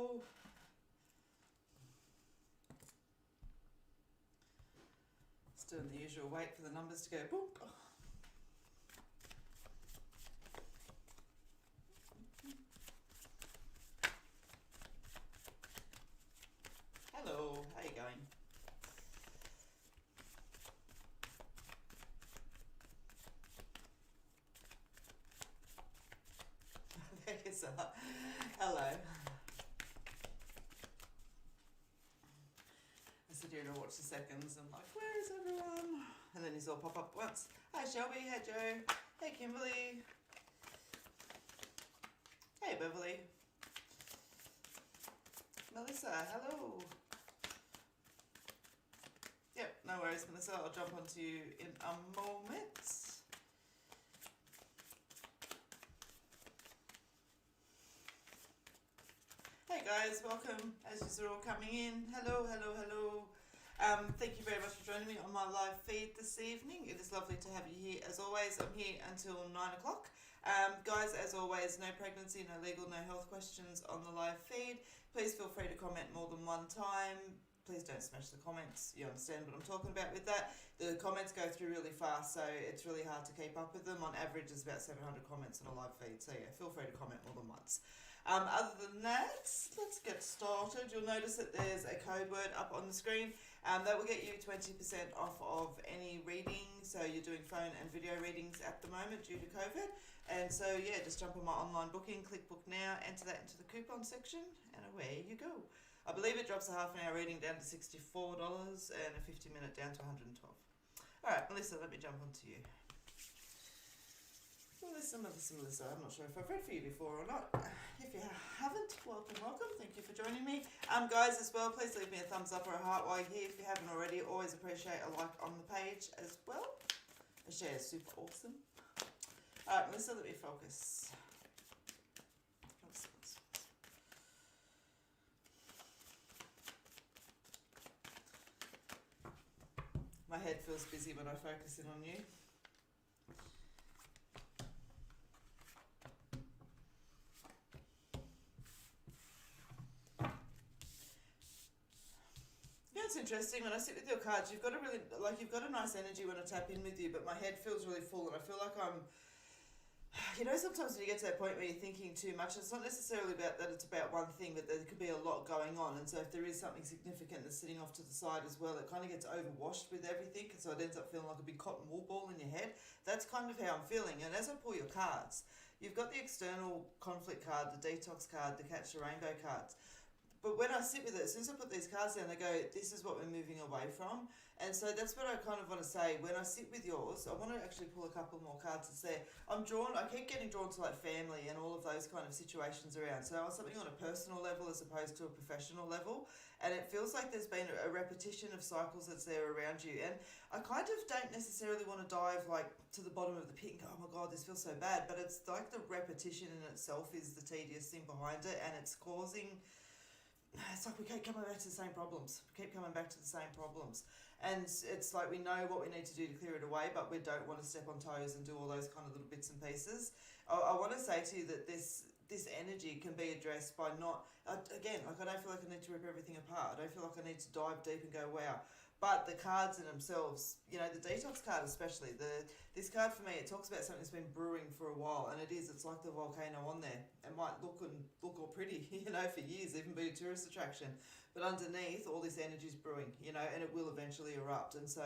Hello. Just doing the usual wait for the numbers to go boom. Hello, how you going? There you are. Hello. I sit here and watch the seconds and I'm like, where is everyone? And then he's all pop up once. Hi Shelby, hi Joe, hey Kimberly, hey Beverly, Melissa, hello. Yep, no worries Melissa, I'll jump onto you in a moment. Hey guys, welcome as you're all coming in. Hello, hello, hello. Thank you very much for joining me on my live feed this evening. It is lovely to have you here as always. I'm here until 9 o'clock. Guys, as always, no pregnancy, no legal, no health questions on the live feed. Please feel free to comment more than one time. Please don't smash the comments. You understand what I'm talking about with that. The comments go through really fast, so it's really hard to keep up with them. On average, there's about 700 comments on a live feed, so yeah, feel free to comment more than once. Other than that, let's get started. You'll notice that there's a code word up on the screen. That will get you 20% off of any reading. So you're doing phone and video readings at the moment due to COVID. And so yeah, just jump on my online booking, click book now, enter that into the coupon section, and away you go. I believe it drops a half an hour reading down to $64 and a 50-minute down to $112. All right, Melissa, let me jump onto you. Melissa, I'm not sure if I've read for you before or not. If you haven't, welcome. Thank you for joining me. Guys, as well, please leave me a thumbs up or a heart while you're here. If you haven't already, always appreciate a like on the page as well. A share is super awesome. All right, Melissa, let me focus. My head feels busy when I focus in on you. It's interesting when I sit with your cards, you've got a nice energy when I tap in with you, but my head feels really full and I feel like I'm, sometimes when you get to that point where you're thinking too much, it's not necessarily about that it's about one thing, but there could be a lot going on. And so if there is something significant that's sitting off to the side as well, it kind of gets overwashed with everything. And so it ends up feeling like a big cotton wool ball in your head. That's kind of how I'm feeling. And as I pull your cards, you've got the external conflict card, the detox card, the catch the rainbow cards. But when I sit with it, as soon as I put these cards down, they go, this is what we're moving away from. And so that's what I kind of want to say. When I sit with yours, I want to actually pull a couple more cards and say, I keep getting drawn to like family and all of those kind of situations around. So I want something on a personal level as opposed to a professional level. And it feels like there's been a repetition of cycles that's there around you. And I kind of don't necessarily want to dive like to the bottom of the pit and go, oh my God, this feels so bad. But it's like the repetition in itself is the tedious thing behind it. And it's causing... It's like we keep coming back to the same problems. And it's like we know what we need to do to clear it away, but we don't want to step on toes and do all those kind of little bits and pieces. I want to say to you that this energy can be addressed by not... Again, like I don't feel like I need to rip everything apart. I don't feel like I need to dive deep and go, wow. But the cards in themselves, the detox card especially, this card for me, it talks about something that's been brewing for a while, and it's like the volcano on there. It might look all pretty, for years, even be a tourist attraction. But underneath, all this energy is brewing, and it will eventually erupt. And so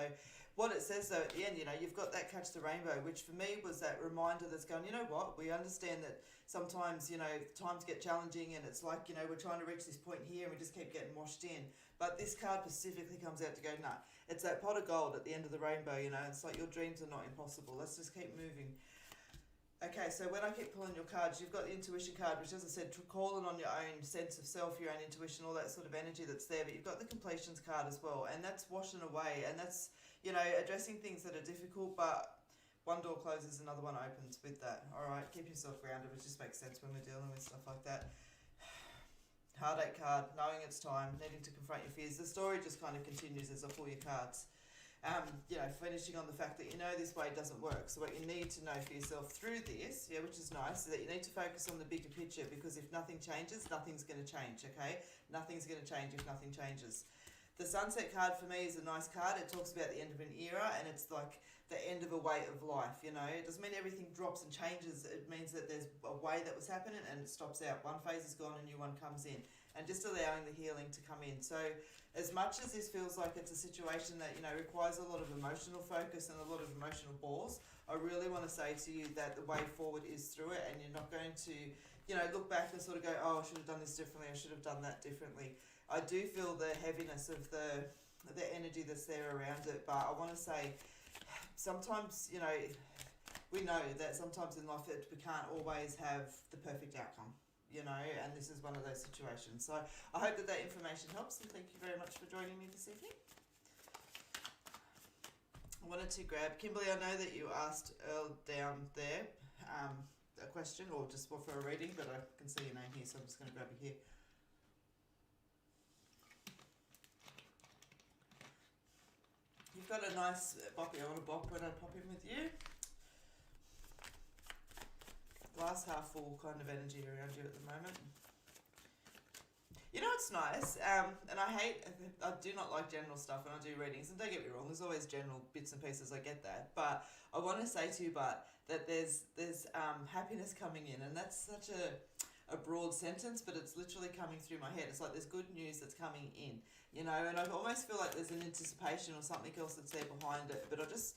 what it says though at the end, you've got that catch the rainbow, which for me was that reminder that's going, you know what, we understand that sometimes, times get challenging and it's like, we're trying to reach this point here and we just keep getting washed in. But this card specifically comes out to go, no, it's that pot of gold at the end of the rainbow, it's like your dreams are not impossible. Let's just keep moving. Okay, so when I keep pulling your cards, you've got the intuition card, which as I said, calling on your own sense of self, your own intuition, all that sort of energy that's there. But you've got the completions card as well, and that's washing away. And that's, addressing things that are difficult, but one door closes, another one opens with that. All right, keep yourself grounded, which just makes sense when we're dealing with stuff like that. Heartache card, knowing it's time, needing to confront your fears. The story just kind of continues as I pull your cards. finishing on the fact that you know this way doesn't work. So what you need to know for yourself through this, which is nice, is that you need to focus on the bigger picture, because if nothing changes, nothing's going to change, okay? Nothing's going to change if nothing changes. The sunset card for me is a nice card. It talks about the end of an era, and it's like the end of a way of life, you know. It doesn't mean everything drops and changes. It means that there's a way that was happening and it stops out. One phase is gone, a new one comes in, and just allowing the healing to come in. So as much as this feels like it's a situation that, you know, requires a lot of emotional focus and a lot of emotional balls, I really want to say to you that the way forward is through it, and you're not going to, you know, look back and sort of go, oh, I should have done this differently, I should have done that differently. I do feel the heaviness of the energy that's there around it, but I want to say sometimes, you know, we know that sometimes in life we can't always have the perfect outcome, you know, and this is one of those situations. So I hope that information helps, and thank you very much for joining me this evening. I wanted to grab, Kimberly, I know that you asked down there a question, or just for a reading, but I can see your name here, so I'm just going to grab you here. You've got a nice boppy. I want to bop when I pop in with you. Glass half full kind of energy around you at the moment. You know what's nice? And I do not like general stuff when I do readings, and don't get me wrong, there's always general bits and pieces, I get that. But I want to say to you, that there's happiness coming in, and that's such a broad sentence, but it's literally coming through my head. It's like there's good news that's coming in, you know, and I almost feel like there's an anticipation or something else that's there behind it, but it's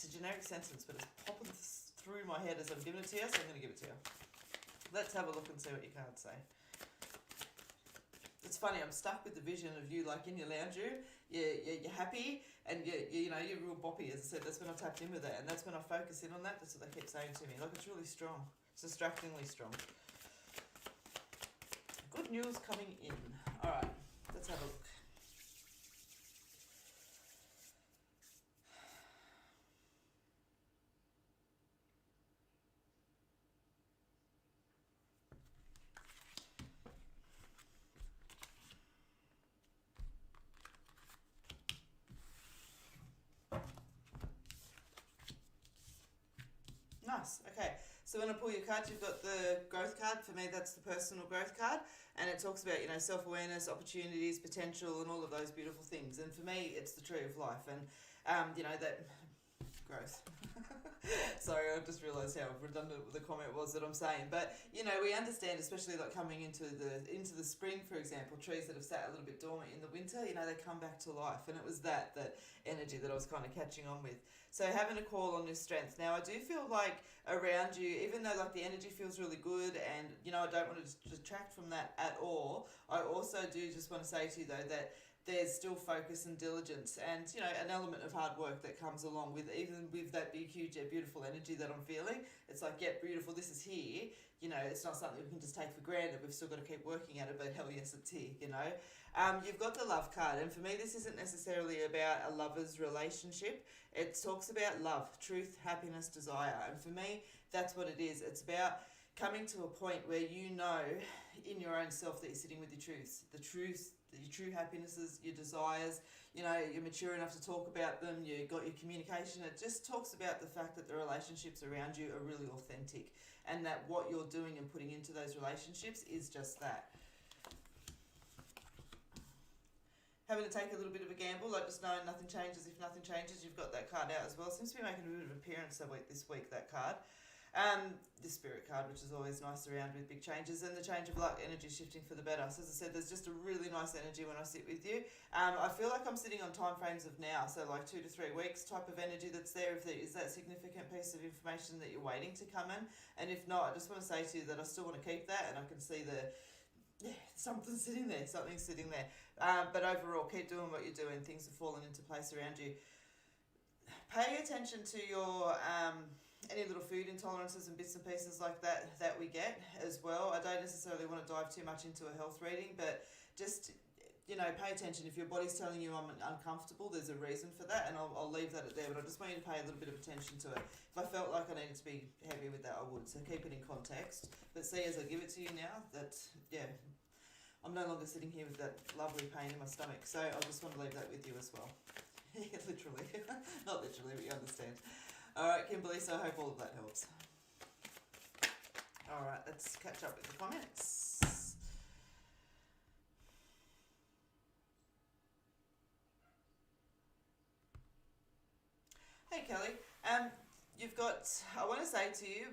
a generic sentence, but it's popping through my head as I'm giving it to you, so I'm going to give it to you. Let's have a look and see what your cards say. It's funny, I'm stuck with the vision of you like in your lounge room, you're happy, and you know, you're real boppy, as I said. That's when I tapped in with it, and that's when I focus in on that. That's what they keep saying to me, like it's really strong. It's distractingly strong. Good news coming in. All right, let's have a look. Nice. Okay. So when I pull your cards, you've got the growth card. For me, that's the personal growth card. And it talks about, you know, self-awareness, opportunities, potential, and all of those beautiful things. And for me, it's the tree of life. And, you know, that growth. Sorry, I just realised how redundant the comment was that I'm saying. But, you know, we understand, especially like coming into the spring, for example, trees that have sat a little bit dormant in the winter, you know, they come back to life. And it was that energy that I was kind of catching on with. So having a call on your strength. Now, I do feel like around you, even though like the energy feels really good, and, you know, I don't want to detract from that at all, I also do just want to say to you, though, that there's still focus and diligence and, you know, an element of hard work that comes along with, even with that big, huge, beautiful energy that I'm feeling. It's like, yeah, beautiful, this is here. You know, it's not something we can just take for granted. We've still got to keep working at it, but hell yes, it's here, you know. You've got the love card, and for me, this isn't necessarily about a lover's relationship. It talks about love, truth, happiness, desire. And for me, that's what it is. It's about coming to a point where you know in your own self that you're sitting with your truths, your true happinesses, your desires, you know, you're mature enough to talk about them, you got your communication. It just talks about the fact that the relationships around you are really authentic, and that what you're doing and putting into those relationships is just that. Having to take a little bit of a gamble, like just knowing nothing changes if nothing changes. You've got that card out as well. Seems to be making a bit of an appearance this week, that card. The spirit card, which is always nice around with big changes, and the change of luck, energy shifting for the better. So as I said, there's just a really nice energy when I sit with you. I feel like I'm sitting on time frames of now, so like 2 to 3 weeks type of energy that's there. If there is that significant piece of information that you're waiting to come in, and if not, I just want to say to you that I still want to keep that, and I can see something's sitting there. But overall, keep doing what you're doing. Things are falling into place around you. Pay attention to your any little food intolerances and bits and pieces like that we get as well. I don't necessarily want to dive too much into a health reading, but just, you know, pay attention. If your body's telling you I'm uncomfortable, there's a reason for that, and I'll leave that at there, but I just want you to pay a little bit of attention to it. If I felt like I needed to be heavy with that, I would, so keep it in context. But see, as I give it to you now, that, yeah, I'm no longer sitting here with that lovely pain in my stomach, so I just want to leave that with you as well. Yeah, literally. Not literally, but you understand. Alright, Kimberly, so I hope all of that helps. Alright, let's catch up with the comments. Hey Kelly, you've got, I want to say to you,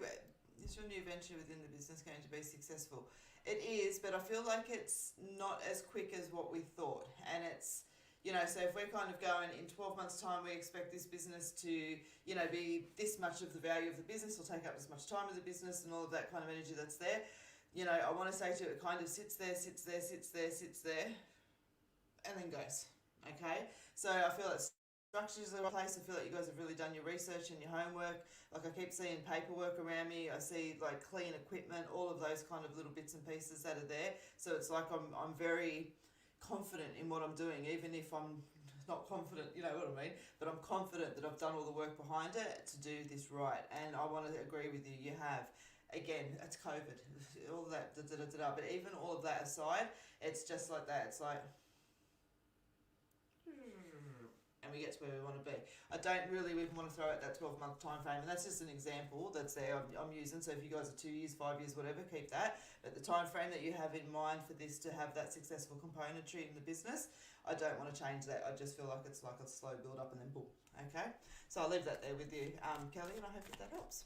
is your new venture within the business going to be successful? It is, but I feel like it's not as quick as what we thought. And it's, so if we're kind of going in 12 months' time, we expect this business to, be this much of the value of the business or take up this much time of the business and all of that kind of energy that's there. I want to say to you, it kind of sits there, and then goes. Okay? So I feel it's structures are in place. I feel like you guys have really done your research and your homework. Like I keep seeing paperwork around me. I see like clean equipment, all of those kind of little bits and pieces that are there. So it's like I'm very confident in what I'm doing, even if I'm not confident, you know what I mean? But I'm confident that I've done all the work behind it to do this right. And I want to agree with you, you have. Again, it's COVID, all of that, but even all of that aside, it's just like that. It's like, and we get to where we want to be. I don't really even want to throw out that 12-month time frame, and that's just an example that's there I'm using. So if you guys are 2 years, 5 years, whatever, keep that. But the time frame that you have in mind for this to have that successful componentry in the business, I don't want to change that. I just feel like it's like a slow build up and then boom. Okay, so I'll leave that there with you, Kelly, and I hope that helps.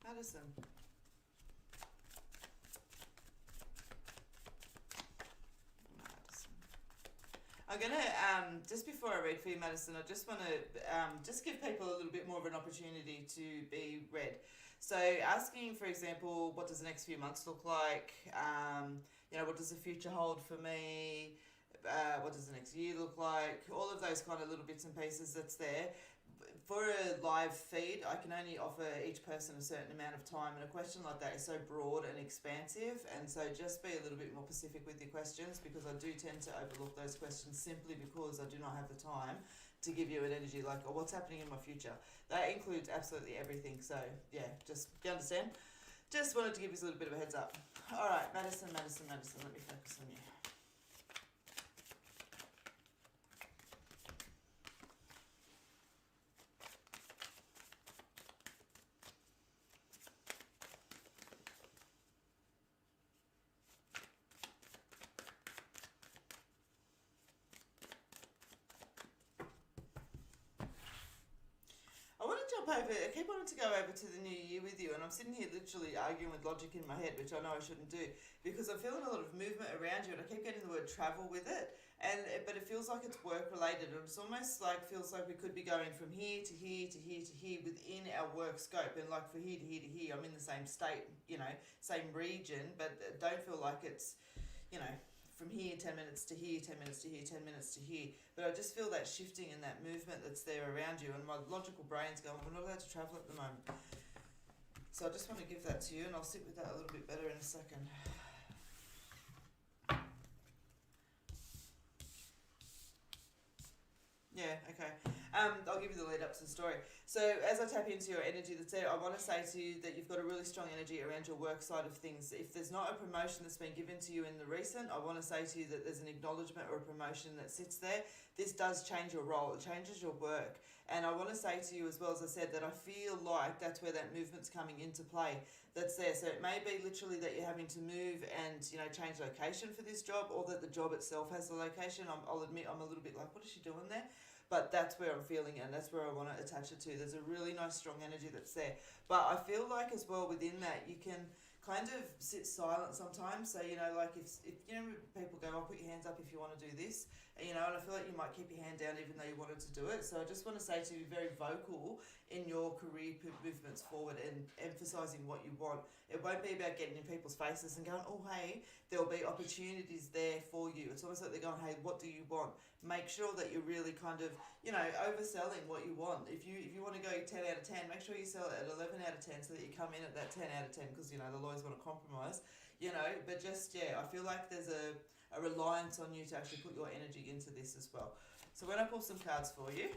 Madison. I'm going to, just before I read for you, Madison, I just want to just give people a little bit more of an opportunity to be read. So asking, for example, what does the next few months look like? What does the future hold for me? What does the next year look like? All of those kind of little bits and pieces that's there. For a live feed, I can only offer each person a certain amount of time, and a question like that is so broad and expansive, and so just be a little bit more specific with your questions, because I do tend to overlook those questions simply because I do not have the time to give you an energy like, oh, what's happening in my future? That includes absolutely everything, so yeah, just, you understand? Just wanted to give you a little bit of a heads up. Alright, Madison, let me focus on you. I keep wanting to go over to the new year with you, and I'm sitting here literally arguing with logic in my head, which I know I shouldn't do, because I'm feeling a lot of movement around you, and I keep getting the word travel with it, but it feels like it's work related, and it's almost like feels like we could be going from here to here to here to here within our work scope, and like for here to here to here, I'm in the same state, same region, but don't feel like it's, from here 10 minutes to here, 10 minutes to here, 10 minutes to here. But I just feel that shifting and that movement that's there around you, and my logical brain's going, we're not allowed to travel at the moment. So I just want to give that to you, and I'll sit with that a little bit better in a second. Yeah, okay. I'll give you the lead up to the story. So as I tap into your energy that's there, I want to say to you that you've got a really strong energy around your work side of things. If there's not a promotion that's been given to you in the recent, I want to say to you that there's an acknowledgement or a promotion that sits there. This does change your role. It changes your work. And I want to say to you as well, as I said, that I feel like that's where that movement's coming into play. That's there. So it may be literally that you're having to move and, change location for this job, or that the job itself has the location. I'll admit I'm a little bit like, what is she doing there? But that's where I'm feeling it, and that's where I want to attach it to. There's a really nice strong energy that's there. But I feel like as well within that, you can kind of sit silent sometimes. So, like if people go, oh, put your hands up if you want to do this, and I feel like you might keep your hand down even though you wanted to do it. So I just want to say to you, be very vocal in your career movements forward and emphasising what you want. It won't be about getting in people's faces and going, oh, hey, there'll be opportunities there for you. It's almost like they're going, hey, what do you want? Make sure that you're really kind of, overselling what you want. If you want to go 10 out of 10, make sure you sell it at 11 out of 10 so that you come in at that 10 out of 10, because, the lawyers want to compromise, but just, I feel like there's a reliance on you to actually put your energy into this as well. So when I pull some cards for you,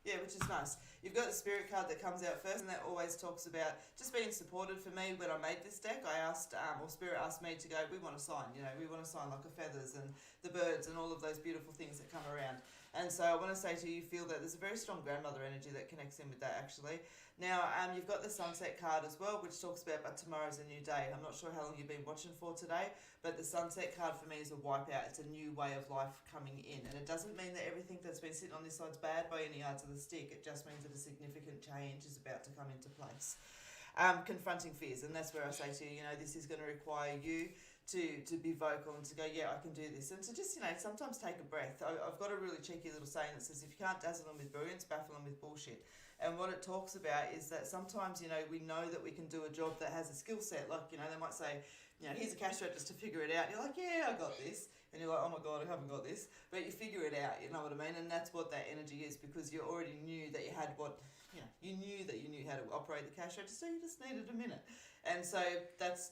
which is nice. you've got the Spirit card that comes out first, and that always talks about just being supported. For me, when I made this deck, I asked, or Spirit asked me to go, we want a sign, we want a sign like the feathers and the birds and all of those beautiful things that come around. And so I want to say to you, feel that there's a very strong grandmother energy that connects in with that, actually. Now, you've got the Sunset card as well, which talks about, but tomorrow's a new day. I'm not sure how long you've been watching for today, but the Sunset card for me is a wipeout. It's a new way of life coming in. And it doesn't mean that everything that's been sitting on this side's bad by any yards of the stick. It just means that a significant change is about to come into place. Confronting fears, and that's where I say to you, this is going to require you to be vocal and to go, yeah, I can do this. And to just, sometimes take a breath. I've got a really cheeky little saying that says, if you can't dazzle them with brilliance, baffle them with bullshit. And what it talks about is that sometimes, we know that we can do a job that has a skill set. Like, they might say, here's a cash register, figure it out. You're like, yeah, I got this. And you're like, oh my God, I haven't got this. But you figure it out, you know what I mean? And that's what that energy is, because you already knew that you had you knew that you knew how to operate the cash register, you just needed a minute. And so that's,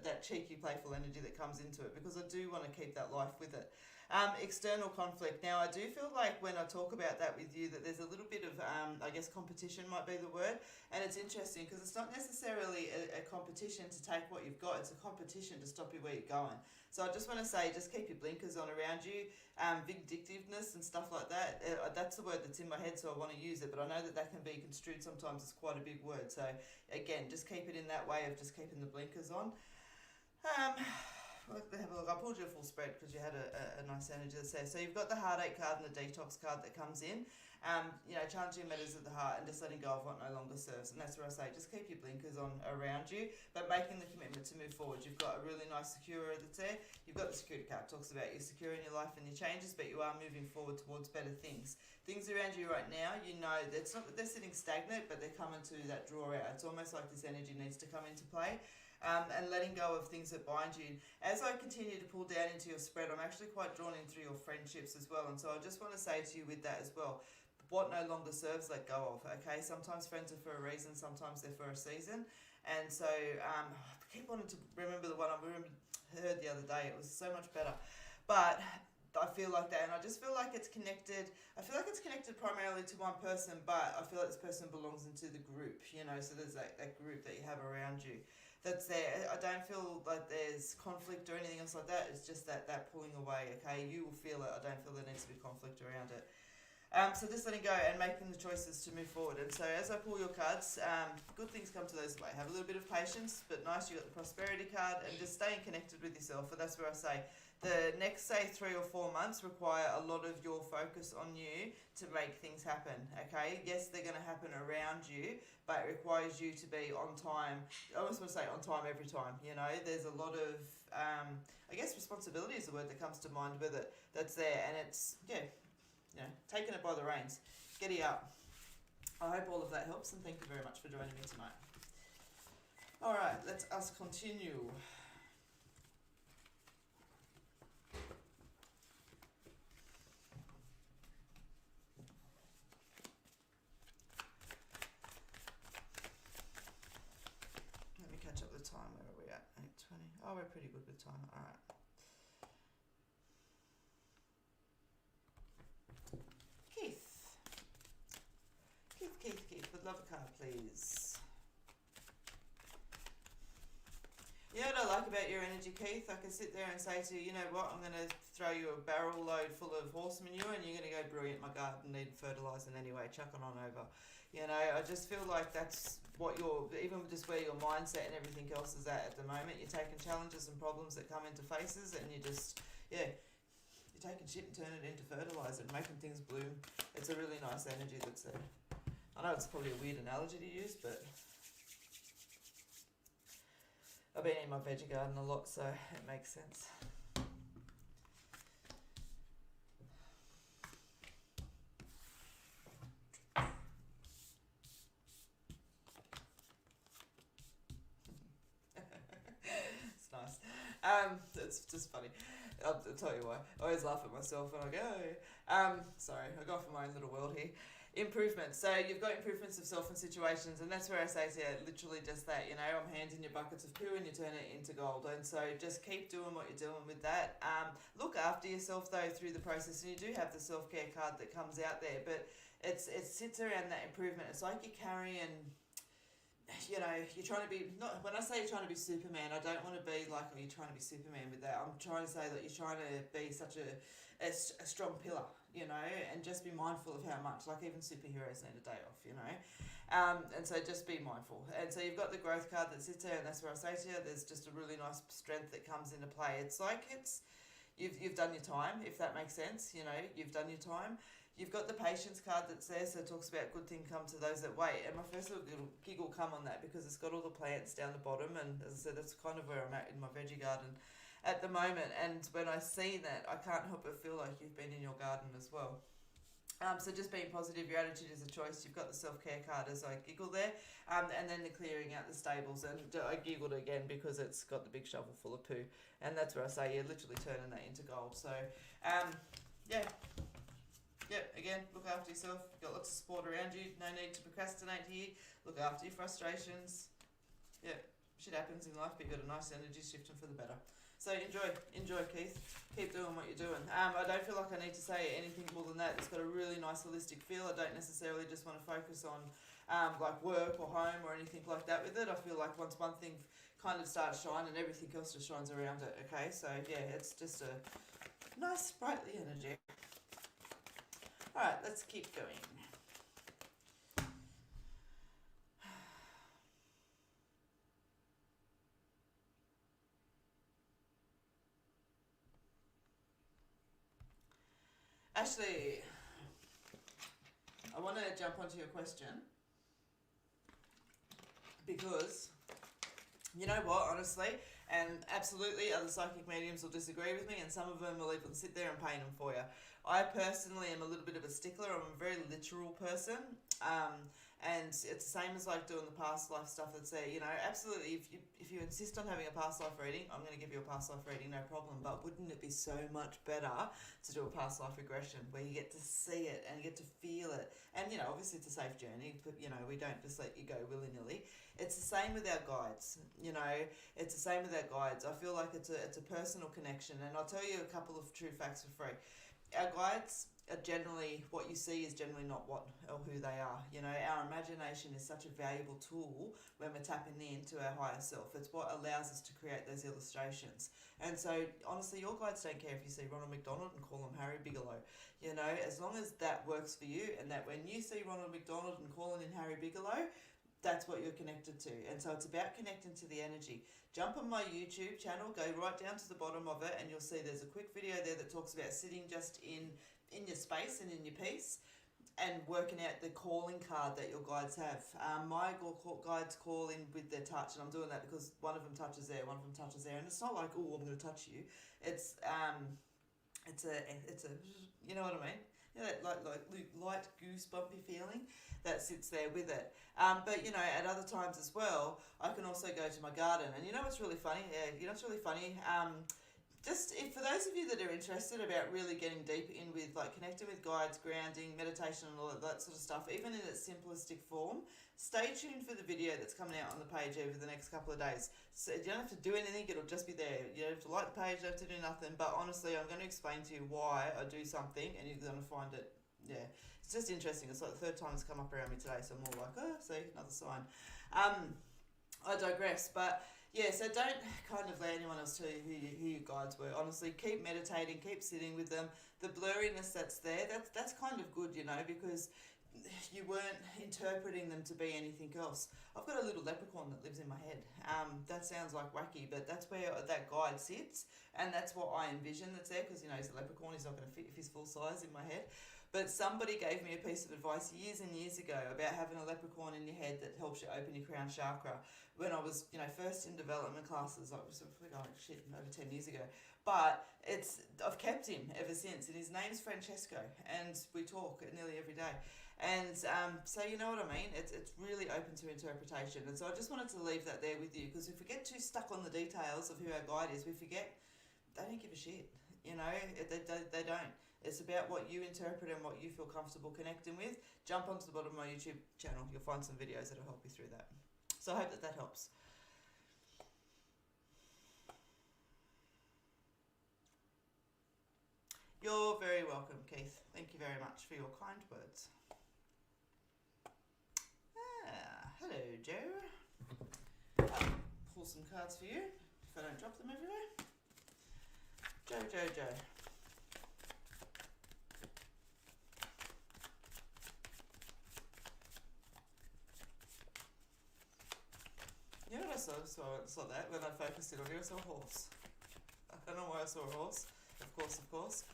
that cheeky, playful energy that comes into it, because I do want to keep that life with it. External conflict. Now, I do feel like when I talk about that with you, that there's a little bit of, competition might be the word. And it's interesting because it's not necessarily a competition to take what you've got. It's a competition to stop you where you're going. So I just want to say, just keep your blinkers on around you. Vindictiveness and stuff like that. That's the word that's in my head, so I want to use it. But I know that can be construed sometimes as quite a big word. So again, just keep it in that way of just keeping the blinkers on. Let's have a look. I pulled you a full spread because you had a nice energy there. So you've got the heartache card and the detox card that comes in. Challenging matters of the heart and just letting go of what no longer serves. And that's where I say, just keep your blinkers on around you, but making the commitment to move forward. You've got a really nice securer that's there. You've got the security card, talks about you're securing your life and your changes, but you are moving forward towards better things. Things around you right now, that it's not that they're sitting stagnant, but they're coming to that draw out. It's almost like this energy needs to come into play. And letting go of things that bind you. As I continue to pull down into your spread, I'm actually quite drawn in through your friendships as well. And so I just want to say to you with that as well, what no longer serves, let go of, okay? Sometimes friends are for a reason, sometimes they're for a season. And so I keep wanting to remember the one I heard the other day. It was so much better. But I feel like that, and I just feel like it's connected. I feel like it's connected primarily to one person, but I feel like this person belongs into the group, so there's that group that you have around you that's there. I don't feel like there's conflict or anything else like that. It's just that pulling away, okay? You will feel it. I don't feel there needs to be conflict around it. So just letting go and making the choices to move forward. And so as I pull your cards, good things come to those away. Have a little bit of patience, but nice, you got the prosperity card, and just staying connected with yourself. And that's where I say the next, 3 or 4 months require a lot of your focus on you to make things happen, okay? Yes, they're going to happen around you, but it requires you to be on time. I almost want to say on time every time, There's a lot of, responsibility is the word that comes to mind with it. That's there, and it's, taking it by the reins. Giddy up. I hope all of that helps, and thank you very much for joining me tonight. All right, let's us continue. Let me catch up with the time. Where are we at? 8:20. Oh, we're pretty good with time. All right. Keith, would love a card, please. You know what I like about your energy, Keith? I can sit there and say to you, you know what, I'm going to throw you a barrel load full of horse manure and you're going to go, brilliant, my garden needed fertilising anyway, chuck it on over. I just feel like that's what even just where your mindset and everything else is at the moment. You're taking challenges and problems that come into faces and you just, you're taking shit and turning it into fertiliser and making things bloom. It's a really nice energy that's there. I know it's probably a weird analogy to use, but I've been in my veggie garden a lot, so it makes sense. It's nice. It's just funny. I'll tell you why. I always laugh at myself when I go, sorry, I go off in my own little world here. Improvements. So you've got improvements of self and situations, and that's where I say to you, literally just that, I'm handing you buckets of poo and you turn it into gold. And so just keep doing what you're doing with that. Look after yourself though through the process, and you do have the self-care card that comes out there, but it sits around that improvement. It's like you're carrying, you know, you're trying to be, not when I say you're trying to be Superman, I don't want to be like, oh, you're trying to be Superman with that. I'm trying to say that you're trying to be such a strong pillar, you know, and just be mindful of how much, like even superheroes need a day off, you know. And so just be mindful. And so you've got the growth card that sits there, and that's where I say to you, there's just a really nice strength that comes into play. It's like you've done your time, if that makes sense, you know, you've done your time. You've got the patience card that's there, so it talks about good thing come to those that wait. And my first little giggle come on that because it's got all the plants down the bottom, and as I said, that's kind of where I'm at in my veggie garden at the moment. And when I see that, I can't help but feel like you've been in your garden as well. So just being positive, your attitude is a choice. You've got the self-care card as I giggle there, and then the clearing out the stables, and I giggled again because it's got the big shovel full of poo, and that's where I say you're literally turning that into gold. So yeah. Yep, again, look after yourself. You've got lots of support around you. No need to procrastinate here. Look after your frustrations. Yeah, shit happens in life, but you've got a nice energy shifting for the better. So enjoy, Keith. Keep doing what you're doing. I don't feel like I need to say anything more than that. It's got a really nice holistic feel. I don't necessarily just want to focus on like work or home or anything like that with it. I feel like once one thing kind of starts shining, everything else just shines around it. Okay, so yeah, it's just a nice sprightly energy. Alright, let's keep going. Ashley, I want to jump onto your question because you know what, honestly, and absolutely other psychic mediums will disagree with me, and some of them will even sit there and paint them for you. I personally am a little bit of a stickler. I'm a very literal person, and it's the same as like doing the past life stuff that's there. You know, absolutely, if you insist on having a past life reading, I'm going to give you a past life reading, no problem. But wouldn't it be so much better to do a past life regression where you get to see it and you get to feel it? And you know, obviously it's a safe journey, but you know, we don't just let you go willy-nilly. It's the same with our guides, you know, it's the same with our guides. I feel like it's a personal connection, and I'll tell you a couple of true facts for free. Our guides are generally, what you see is generally not what or who they are. You know, our imagination is such a valuable tool when we're tapping into our higher self. It's what allows us to create those illustrations. And so, honestly, your guides don't care if you see Ronald McDonald and call him Harry Bigelow. You know, as long as that works for you, and that when you see Ronald McDonald and calling in Harry Bigelow, that's what you're connected to. And so it's about connecting to the energy. Jump on my YouTube channel, go right down to the bottom of it, and you'll see there's a quick video there that talks about sitting just in your space and in your peace and working out the calling card that your guides have. My guides call in with their touch, and I'm doing that because one of them touches there, one of them touches there, and it's not like, oh, I'm going to touch you. It's a you know what I mean? You know, that like light goosebumpy feeling that sits there with it. But you know, at other times as well, I can also go to my garden, and you know what's really funny? Yeah, you know what's really funny? Just for those of you that are interested about really getting deep in with like connecting with guides, grounding, meditation, and all that sort of stuff, even in its simplistic form, stay tuned for the video that's coming out on the page over the next couple of days. So you don't have to do anything, it'll just be there. You don't have to like the page, you don't have to do nothing, but honestly, I'm going to explain to you why I do something, and you're going to find it, yeah, it's just interesting. It's like the third time it's come up around me today, so I'm more like, oh, see, another sign. I digress, but yeah, so don't kind of let anyone else tell you who your guides were. Honestly, keep meditating, keep sitting with them. The blurriness that's there, that's kind of good, you know, because you weren't interpreting them to be anything else. I've got a little leprechaun that lives in my head. That sounds like wacky, but that's where that guide sits, and that's what I envision that's there, because, you know, he's a leprechaun, he's not going to fit if he's full size in my head. But somebody gave me a piece of advice years and years ago about having a leprechaun in your head that helps you open your crown chakra. When I was, you know, first in development classes, I was like, shit, over 10 years ago. But I've kept him ever since, and his name's Francesco, and we talk nearly every day. And so you know what I mean? It's really open to interpretation. And so I just wanted to leave that there with you, because if we get too stuck on the details of who our guide is, we forget they don't give a shit. You know, they don't. It's about what you interpret and what you feel comfortable connecting with. Jump onto the bottom of my YouTube channel. You'll find some videos that'll help you through that. So I hope that helps. You're very welcome, Keith. Thank you very much for your kind words. pull some cards for you, if I don't drop them everywhere. Joe. You know what I saw that when I focused it on you, I saw a horse. I don't know why I saw a horse, of course.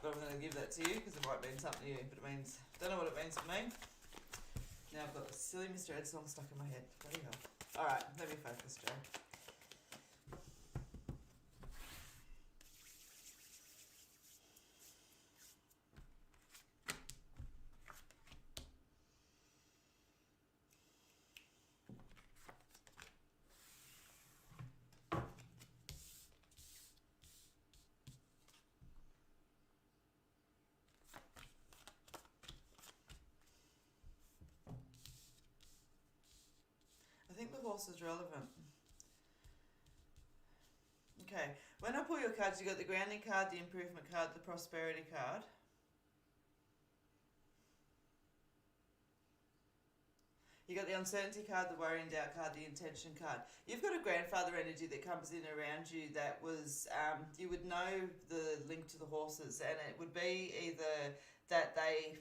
But I'm going to give that to you because it might mean something to you, but it means, don't know what it means for me. Now I've got a silly Mr. Ed song stuck in my head. Bloody hell. Alright, let me focus, Joe. I think the horse is relevant. Okay, when I pull your cards, you got the grounding card, the improvement card, the prosperity card. You got the uncertainty card, the worry and doubt card, the intention card. You've got a grandfather energy that comes in around you that was, you would know the link to the horses, and it would be either that they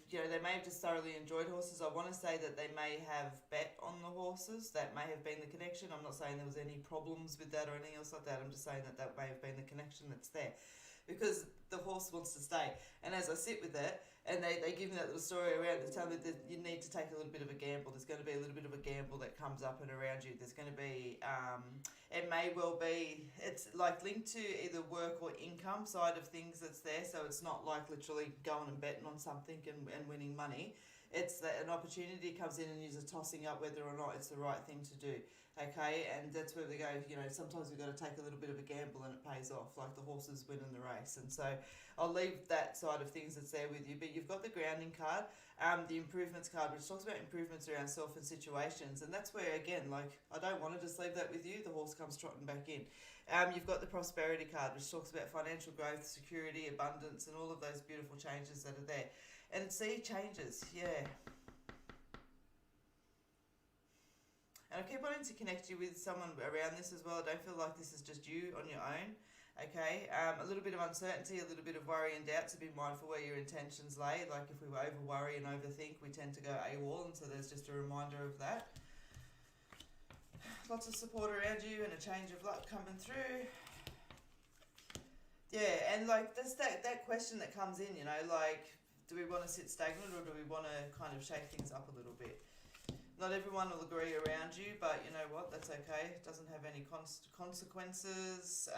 may have just thoroughly enjoyed horses. I want to say that they may have bet on the horses. That may have been the connection. I'm not saying there was any problems with that or anything else like that. I'm just saying that may have been the connection that's there. Because the horse wants to stay. And as I sit with it, and they give me that little story around, they tell me that you need to take a little bit of a gamble. There's going to be a little bit of a gamble that comes up and around you. There's going to be, it may well be, it's like linked to either work or income side of things that's there. So it's not like literally going and betting on something and winning money. It's that an opportunity comes in and you're just tossing up whether or not it's the right thing to do. Okay, and that's where they go, sometimes we've got to take a little bit of a gamble and it pays off, like the horses winning the race. And so I'll leave that side of things that's there with you. But you've got the grounding card, the improvements card, which talks about improvements around self and situations. And that's where, again, like, I don't want to just leave that with you. The horse comes trotting back in. You've got the prosperity card, which talks about financial growth, security, abundance, and all of those beautiful changes that are there. And see, changes, yeah. And I keep wanting to connect you with someone around this as well. I don't feel like this is just you on your own. Okay, a little bit of uncertainty, a little bit of worry and doubt, so be mindful where your intentions lay. Like if we over worry and overthink, we tend to go AWOL, and so there's just a reminder of that. Lots of support around you and a change of luck coming through. Yeah, and like there's that question that comes in, like, do we want to sit stagnant or do we want to kind of shake things up a little bit? Not everyone will agree around you, but you know what, that's okay. It doesn't have any consequences.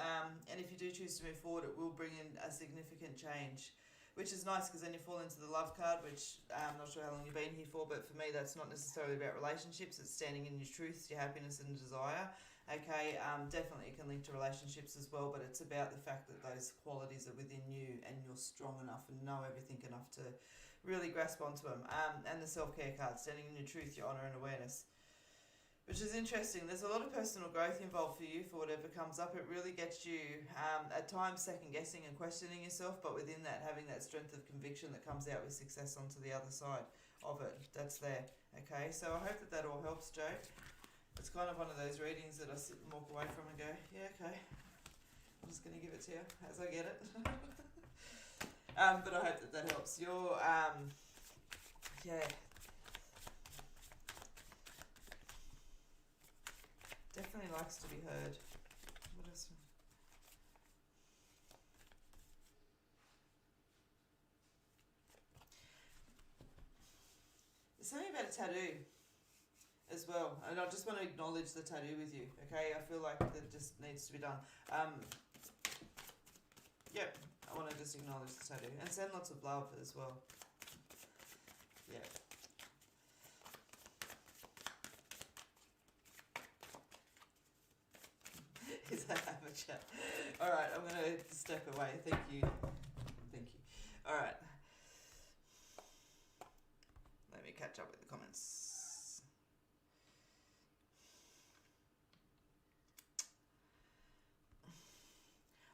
And if you do choose to move forward, it will bring in a significant change, which is nice because then you fall into the love card, which I'm not sure how long you've been here for, but for me, that's not necessarily about relationships. It's standing in your truth, your happiness and desire. Okay, definitely it can link to relationships as well, but it's about the fact that those qualities are within you and you're strong enough and know everything enough to really grasp onto them. And the self-care card, standing in your truth, your honour and awareness, which is interesting. There's a lot of personal growth involved for you for whatever comes up. It really gets you at times second guessing and questioning yourself, but within that having that strength of conviction that comes out with success onto the other side of it. That's there. Okay, so I hope that all helps, Joe. It's kind of one of those readings that I sit and walk away from and go, yeah, okay, I'm just going to give it to you as I get it. But I hope that helps. You're, yeah. Definitely likes to be heard. What else? There's something about a tattoo as well, and I just want to acknowledge the tattoo with you. Okay, I feel like that just needs to be done. Yep. I want to just acknowledge the tattoo and send lots of love as well. Yeah. Is that amateur? Alright, I'm going to step away. Thank you. Alright. Let me catch up with the comments.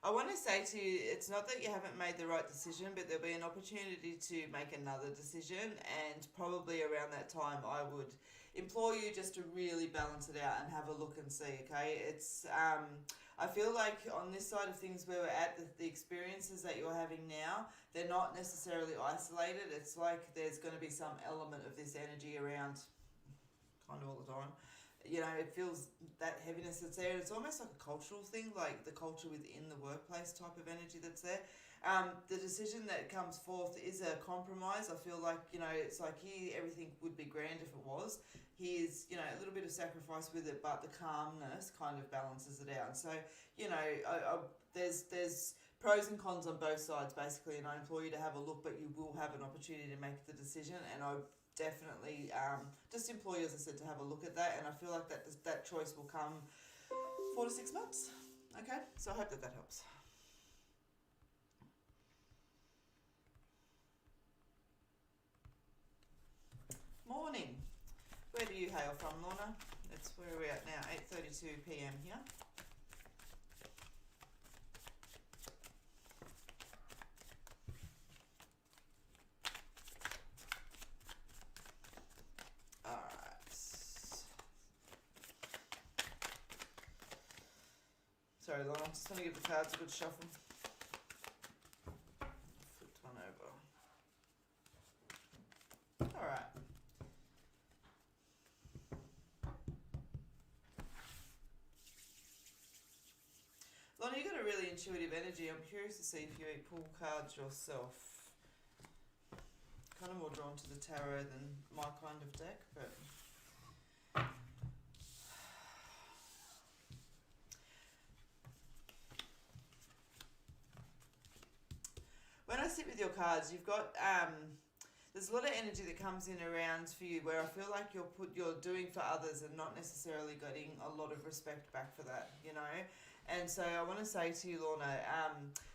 I want to say to you, it's not that you haven't made the right decision, but there'll be an opportunity to make another decision, and probably around that time I would, implore you just to really balance it out and have a look and see, okay? It's I feel like on this side of things where we're at, the experiences that you're having now, they're not necessarily isolated. It's like there's going to be some element of this energy around kind of all the time. You know, it feels that heaviness that's there. It's almost like a cultural thing, like the culture within the workplace type of energy that's there. The decision that comes forth is a compromise. I feel like, you know, it's like here everything would be grand if it was. Here's, you know, a little bit of sacrifice with it, but the calmness kind of balances it out. So, you know, there's pros and cons on both sides basically, and I implore you to have a look, but you will have an opportunity to make the decision, and I definitely just implore you, as I said, to have a look at that, and I feel like that choice will come 4 to 6 months. Okay, so I hope that helps. Morning. Where do you hail from, Lorna? That's where we're at now, 8:32 p.m. here. Sorry, Lorna, I'm just going to give the cards a good shuffle. Flipped one over. Alright. Lorna, you've got a really intuitive energy. I'm curious to see if you pull cards yourself. Kind of more drawn to the tarot than my kind of deck, but... When I sit with your cards, you've got there's a lot of energy that comes in around for you where I feel like you're doing for others and not necessarily getting a lot of respect back for that, you know. And so I want to say to you, Lorna,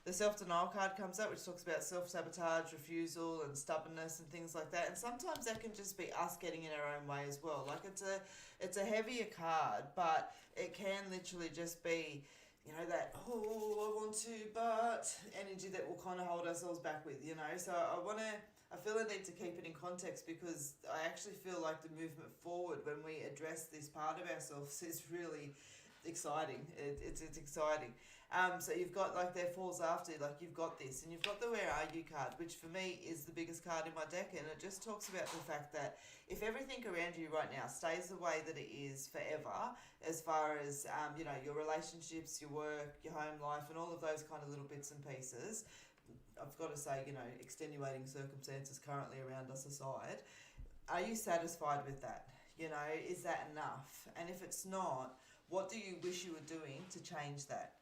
the self-denial card comes up, which talks about self-sabotage, refusal, and stubbornness and things like that. And sometimes that can just be us getting in our own way as well. Like it's a heavier card, but it can literally just be, you know, that, oh, I want to, but energy that will kind of hold ourselves back with, you know. So I feel I need to keep it in context because I actually feel like the movement forward when we address this part of ourselves is really exciting. It's exciting. So you've got like there falls after, like you've got this, and you've got the Where Are You card, which for me is the biggest card in my deck, and it just talks about the fact that if everything around you right now stays the way that it is forever, as far as you know, your relationships, your work, your home life, and all of those kind of little bits and pieces, I've got to say, you know, extenuating circumstances currently around us aside, are you satisfied with that? You know, is that enough? And if it's not, what do you wish you were doing to change that?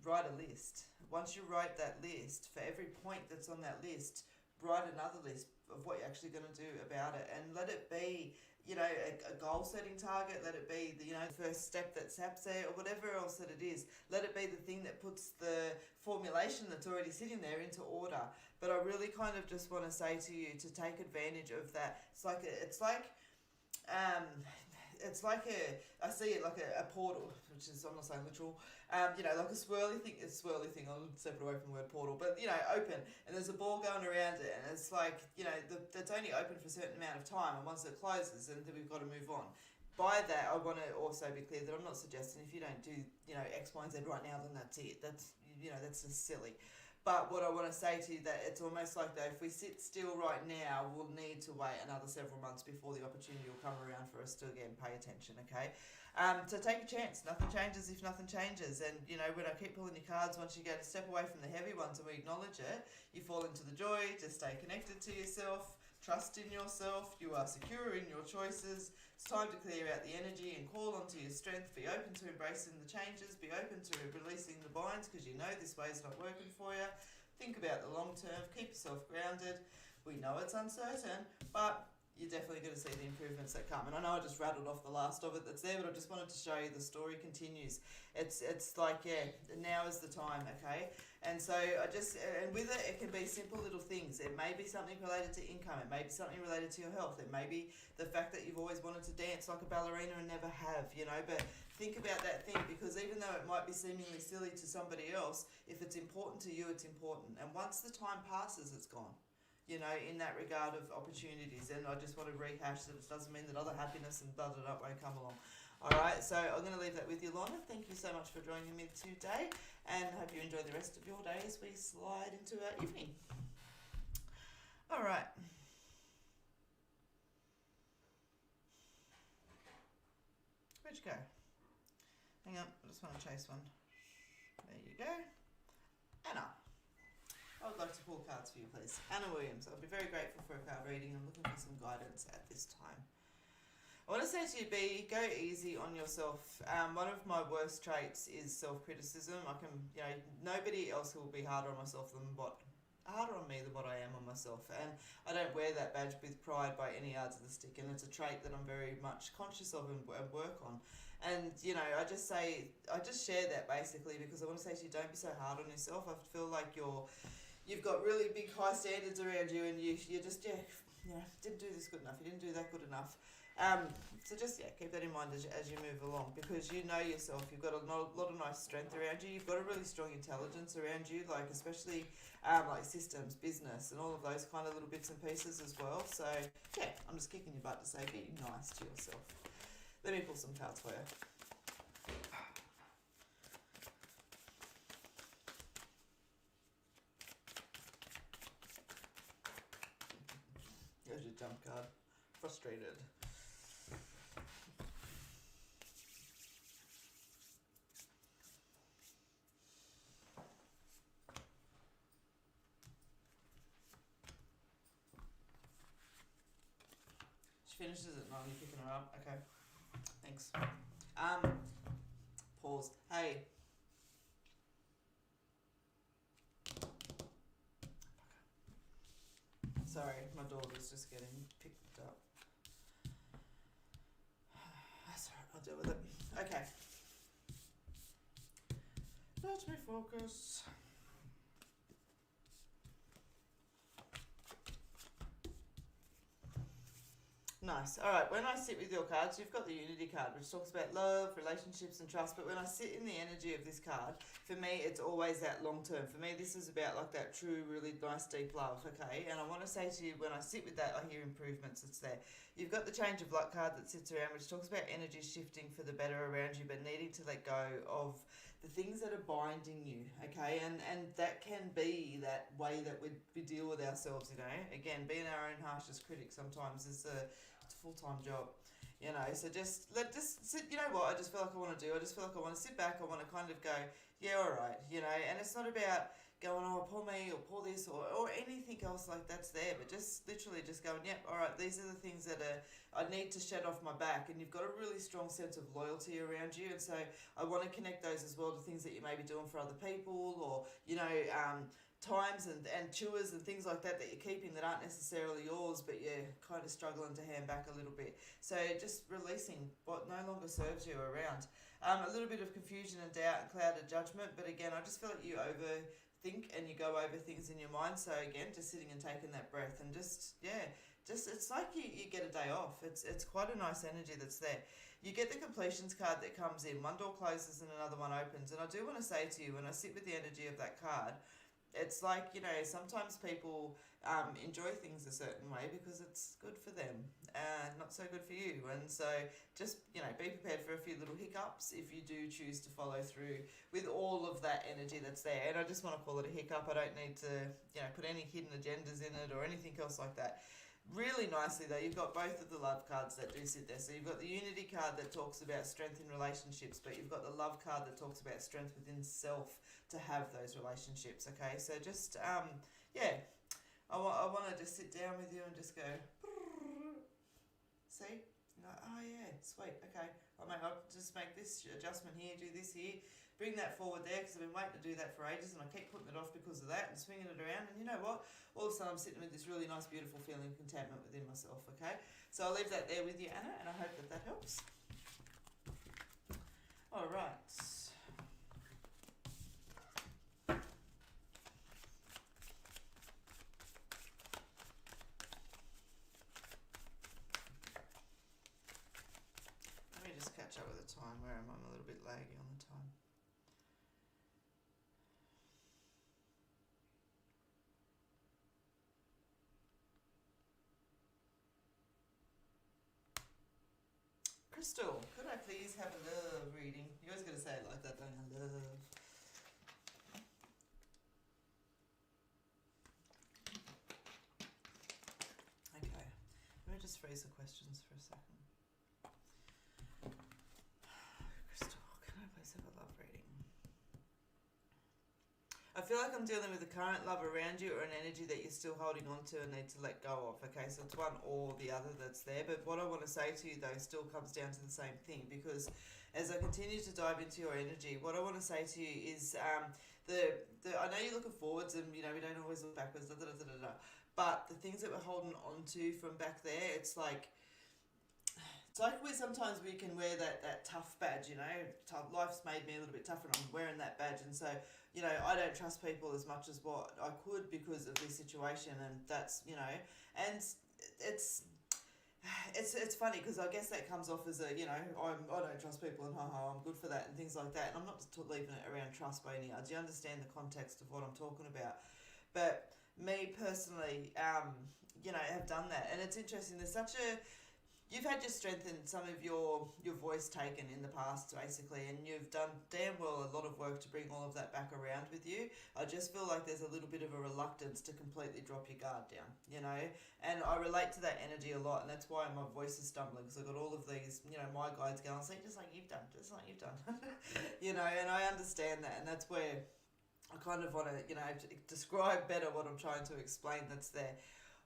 Write a list. Once you write that list, for every point that's on that list, write another list of what you're actually going to do about it, and let it be, you know, a goal-setting target. Let it be the, you know, the first step that saps there, or whatever else that it is. Let it be the thing that puts the formulation that's already sitting there into order. But I really kind of just want to say to you to take advantage of that. I see it like a portal, which is, I'm not saying literal, you know, like a swirly thing, I'll step away from the word portal, but, you know, open, and there's a ball going around it, and it's like, you know, that's only open for a certain amount of time, and once it closes, then we've got to move on. By that, I want to also be clear that I'm not suggesting if you don't do, you know, X, Y, and Z right now, then that's it. That's, you know, that's just silly. But what I want to say to you, that it's almost like that if we sit still right now, we'll need to wait another several months before the opportunity will come around for us to, again, pay attention, okay? So take a chance. Nothing changes if nothing changes. And, you know, when I keep pulling your cards, once you go to step away from the heavy ones and we acknowledge it, you fall into the joy, to stay connected to yourself, trust in yourself, you are secure in your choices. It's time to clear out the energy and call onto your strength. Be open to embracing the changes. Be open to releasing the binds, because you know this way is not working for you. Think about the long term. Keep yourself grounded. We know it's uncertain, but you're definitely going to see the improvements that come. And I know I just rattled off the last of it that's there, but I just wanted to show you the story continues. It's like, yeah, now is the time, okay? And so and with it, it can be simple little things. It may be something related to income. It may be something related to your health. It may be the fact that you've always wanted to dance like a ballerina and never have, you know. But think about that thing, because even though it might be seemingly silly to somebody else, if it's important to you, it's important. And once the time passes, it's gone. you know, in that regard of opportunities. And I just want to rehash that it doesn't mean that other happiness and blah, blah, blah won't come along. All right, so I'm going to leave that with you, Lorna. Thank you so much for joining me today, and hope you enjoy the rest of your day as we slide into our evening. All right. Where'd you go? Hang on, I just want to chase one. There you go. Anna. I would like to pull cards for you, please. Anna Williams. I'll be very grateful for a card reading. I'm looking for some guidance at this time. I want to say to you, B, go easy on yourself. One of my worst traits is self-criticism. Nobody else will be harder on myself than harder on me than what I am on myself. And I don't wear that badge with pride by any yards of the stick. And it's a trait that I'm very much conscious of and work on. And, I just share that basically because I want to say to you, don't be so hard on yourself. I feel like you've got really big high standards around you and you just, didn't do this good enough. You didn't do that good enough. So just keep that in mind as you move along, because you know yourself. You've got a lot of nice strength around you. You've got a really strong intelligence around you, like especially like systems, business, and all of those kind of little bits and pieces as well. So I'm just kicking your butt to say be nice to yourself. Let me pull some cards for you. Here's your jump card. Frustrated. Finishes at 9, you're picking her up. Okay. Thanks. Pause. Hey. Sorry, my daughter's just getting picked up. That's alright, I'll deal with it. Okay. Let me focus. Nice. All right, when I sit with your cards, you've got the Unity card, which talks about love, relationships, and trust. But when I sit in the energy of this card, for me, it's always that long term. For me, this is about like that true, really nice, deep love, okay? And I want to say to you, when I sit with that, I hear improvements. It's there. You've got the Change of Luck card that sits around, which talks about energy shifting for the better around you, but needing to let go of the things that are binding you, okay? And that can be that way that we deal with ourselves, Again, being our own harshest critic sometimes is it's a full-time job, so just sit. You know what I just feel like I want to do? I just feel like I want to sit back. I want to kind of go, yeah, all right, and it's not about going, oh, pour me or pour this or anything else like that's there, but just literally just going, yep, all right, these are the things that I need to shed off my back. And you've got a really strong sense of loyalty around you, and so I want to connect those as well to things that you may be doing for other people, or times and chewers and things like that you're keeping that aren't necessarily yours, but you're kind of struggling to hand back a little bit. So just releasing what no longer serves you around. A little bit of confusion and doubt and clouded judgment, but again, I just feel like you overthink and you go over things in your mind. So again, just sitting and taking that breath and just it's like you get a day off. It's quite a nice energy that's there. You get the completions card that comes in. One door closes and another one opens. And I do want to say to you, when I sit with the energy of that card, it's like, sometimes people enjoy things a certain way because it's good for them and not so good for you. And so just, be prepared for a few little hiccups if you do choose to follow through with all of that energy that's there. And I just want to call it a hiccup. I don't need to, put any hidden agendas in it or anything else like that. Really nicely though, you've got both of the love cards that do sit there. So you've got the Unity card that talks about strength in relationships, but you've got the love card that talks about strength within self to have those relationships, okay? So just, I want to just sit down with you and just go, see? Oh yeah, sweet, okay. I'll just make this adjustment here, do this here, bring that forward there, because I've been waiting to do that for ages and I keep putting it off because of that and swinging it around. And you know what? All of a sudden I'm sitting with this really nice, beautiful feeling of contentment within myself, okay? So I'll leave that there with you, Anna, and I hope that helps. All right. Let me just catch up with the time. Where am I? I'm a little bit laggy on the time. Crystal, could I please have a love reading? You always got to say it like that, don't you? Love. Okay, let me just freeze the questions for a second. Crystal, can I please have a love reading? I feel like I'm dealing with the current love around you or an energy that you're still holding on to and need to let go of. Okay, so it's one or the other that's there. But what I want to say to you, though, still comes down to the same thing, because as I continue to dive into your energy, what I want to say to you is I know you're looking forwards and, you know, we don't always look backwards, but the things that we're holding on to from back there, it's like sometimes we can wear that tough badge, you know, life's made me a little bit tougher and I'm wearing that badge, and so, you know, I don't trust people as much as what I could because of this situation, and that's, you know, and it's funny because I guess that comes off as a, you know, I don't trust people and I'm good for that and things like that, and I'm not just leaving it around trust by any yards. You understand the context of what I'm talking about, but me personally, you know, have done that, and it's interesting. There's such a You've had your strength and some of your voice taken in the past, basically, and you've done damn well a lot of work to bring all of that back around with you. I just feel like there's a little bit of a reluctance to completely drop your guard down, you know, and I relate to that energy a lot, and that's why my voice is stumbling, because I've got all of these, you know, my guides going, see, just like you've done, you know, and I understand that, and that's where I kind of want to, you know, describe better what I'm trying to explain that's there.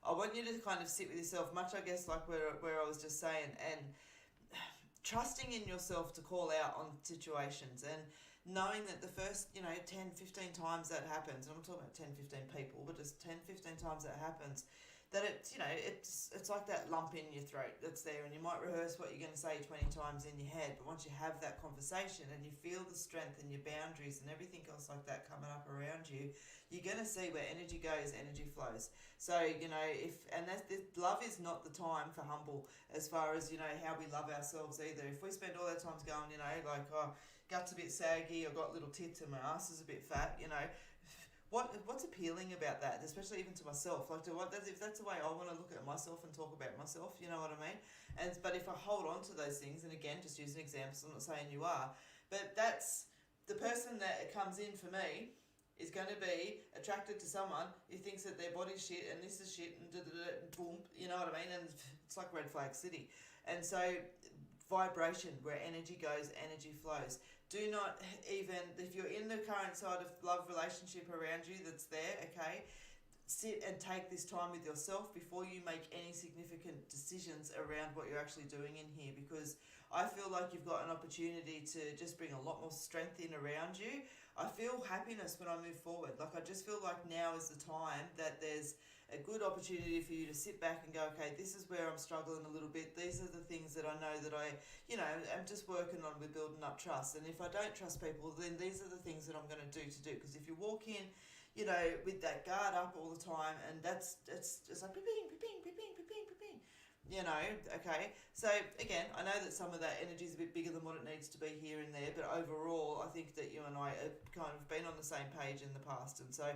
I want you to kind of sit with yourself, much I guess like where I was just saying, and trusting in yourself to call out on situations, and knowing that the first, you know, 10, 15 times that happens, and I'm talking about 10, 15 people, but just 10, 15 times that happens, that it's, you know, it's like that lump in your throat that's there, and you might rehearse what you're going to say 20 times in your head, but once you have that conversation and you feel the strength and your boundaries and everything else like that coming up around you, you're going to see where energy goes, energy flows. So, you know, love is not the time for humble as far as, you know, how we love ourselves either. If we spend all our time going, you know, like, oh, gut's a bit saggy, I've got little tits and my ass is a bit fat, you know, what's appealing about that, especially even to myself? Like, if that's the way I want to look at myself and talk about myself, you know what I mean? But if I hold on to those things, and again, just use an example, so I'm not saying you are, but that's the person that comes in for me is going to be attracted to someone who thinks that their body's shit and this is shit and boom, you know what I mean? And it's like red flag city. And so vibration, where energy goes, energy flows. Do not even, if you're in the current side of love relationship around you that's there, okay, sit and take this time with yourself before you make any significant decisions around what you're actually doing in here, because I feel like you've got an opportunity to just bring a lot more strength in around you. I feel happiness when I move forward. Like, I just feel like now is the time that there's a good opportunity for you to sit back and go, okay, this is where I'm struggling a little bit. These are the things that I know that I'm just working on with building up trust. And if I don't trust people, then these are the things that I'm going to do. Because if you walk in, you know, with that guard up all the time, and it's like ping, ping, ping, ping, ping, ping, you know, okay. So again, I know that some of that energy is a bit bigger than what it needs to be here and there, but overall, I think that you and I have kind of been on the same page in the past, and so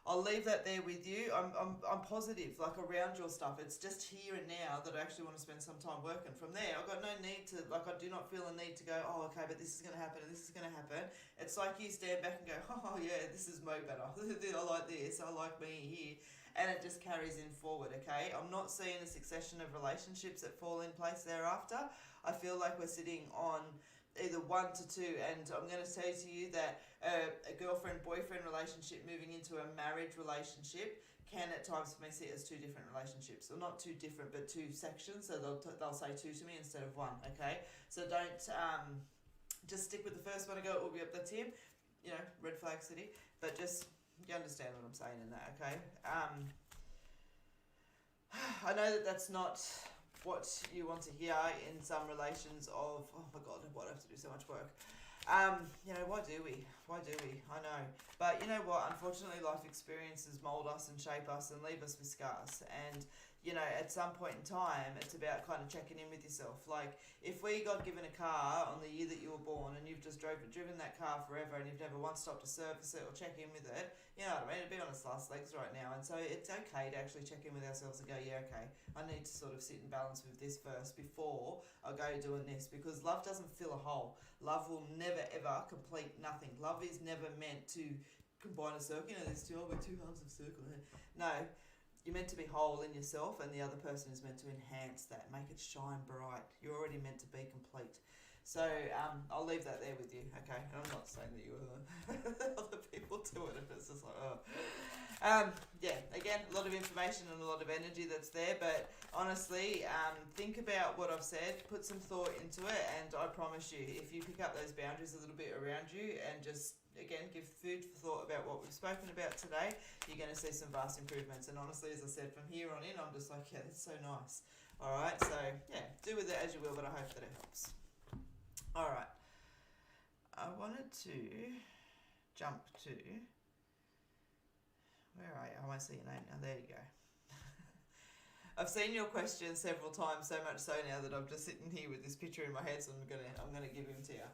I'll leave that there with you. I'm positive, like, around your stuff. It's just here and now that I actually want to spend some time working. From there, I've got no need to, like, I do not feel a need to go, oh, okay, but this is going to happen and this is going to happen. It's like you stand back and go, oh, yeah, this is Mo better. I like this. I like me here. And it just carries in forward, okay? I'm not seeing a succession of relationships that fall in place thereafter. I feel like we're sitting on either 1 to 2, and I'm going to say to you that a girlfriend-boyfriend relationship moving into a marriage relationship can at times for me see it as 2 different relationships. Well, not 2 different, but 2 sections, so they'll say 2 to me instead of 1, okay? So don't just stick with the first one and go, it will be up, that's him, you know, red flag city, but just, you understand what I'm saying in that, okay? I know that that's not what you want to hear in some relations of, oh my God, why do I have to do so much work? You know, why do we? I know. But you know what? Unfortunately, life experiences mould us and shape us and leave us with scars. And you know, at some point in time, it's about kind of checking in with yourself. Like, if we got given a car on the year that you were born and you've just driven that car forever and you've never once stopped to service it or check in with it, you know what I mean? It'd be on its last legs right now. And so it's okay to actually check in with ourselves and go, yeah, okay, I need to sort of sit and balance with this first before I go doing this, because love doesn't fill a hole. Love will never ever complete nothing. Love is never meant to combine a circle. You know, there's we're two halves of a circle. No, you're meant to be whole in yourself, and the other person is meant to enhance that, make it shine bright. You're already meant to be complete. So I'll leave that there with you, okay? And I'm not saying that you are other people do it, if it's just like, oh. Yeah, again, a lot of information and a lot of energy that's there, but honestly, think about what I've said, put some thought into it, and I promise you, if you pick up those boundaries a little bit around you and just, again, give food for thought about what we've spoken about today, you're going to see some vast improvements. And honestly, as I said, from here on in, I'm just like, yeah, that's so nice. All right, so yeah, do with it as you will, but I hope that it helps. All right, I wanted to jump to, where are you? I won't see your name now. There you go. I've seen your question several times, so much so now that I'm just sitting here with this picture in my head, so I'm gonna give him to you.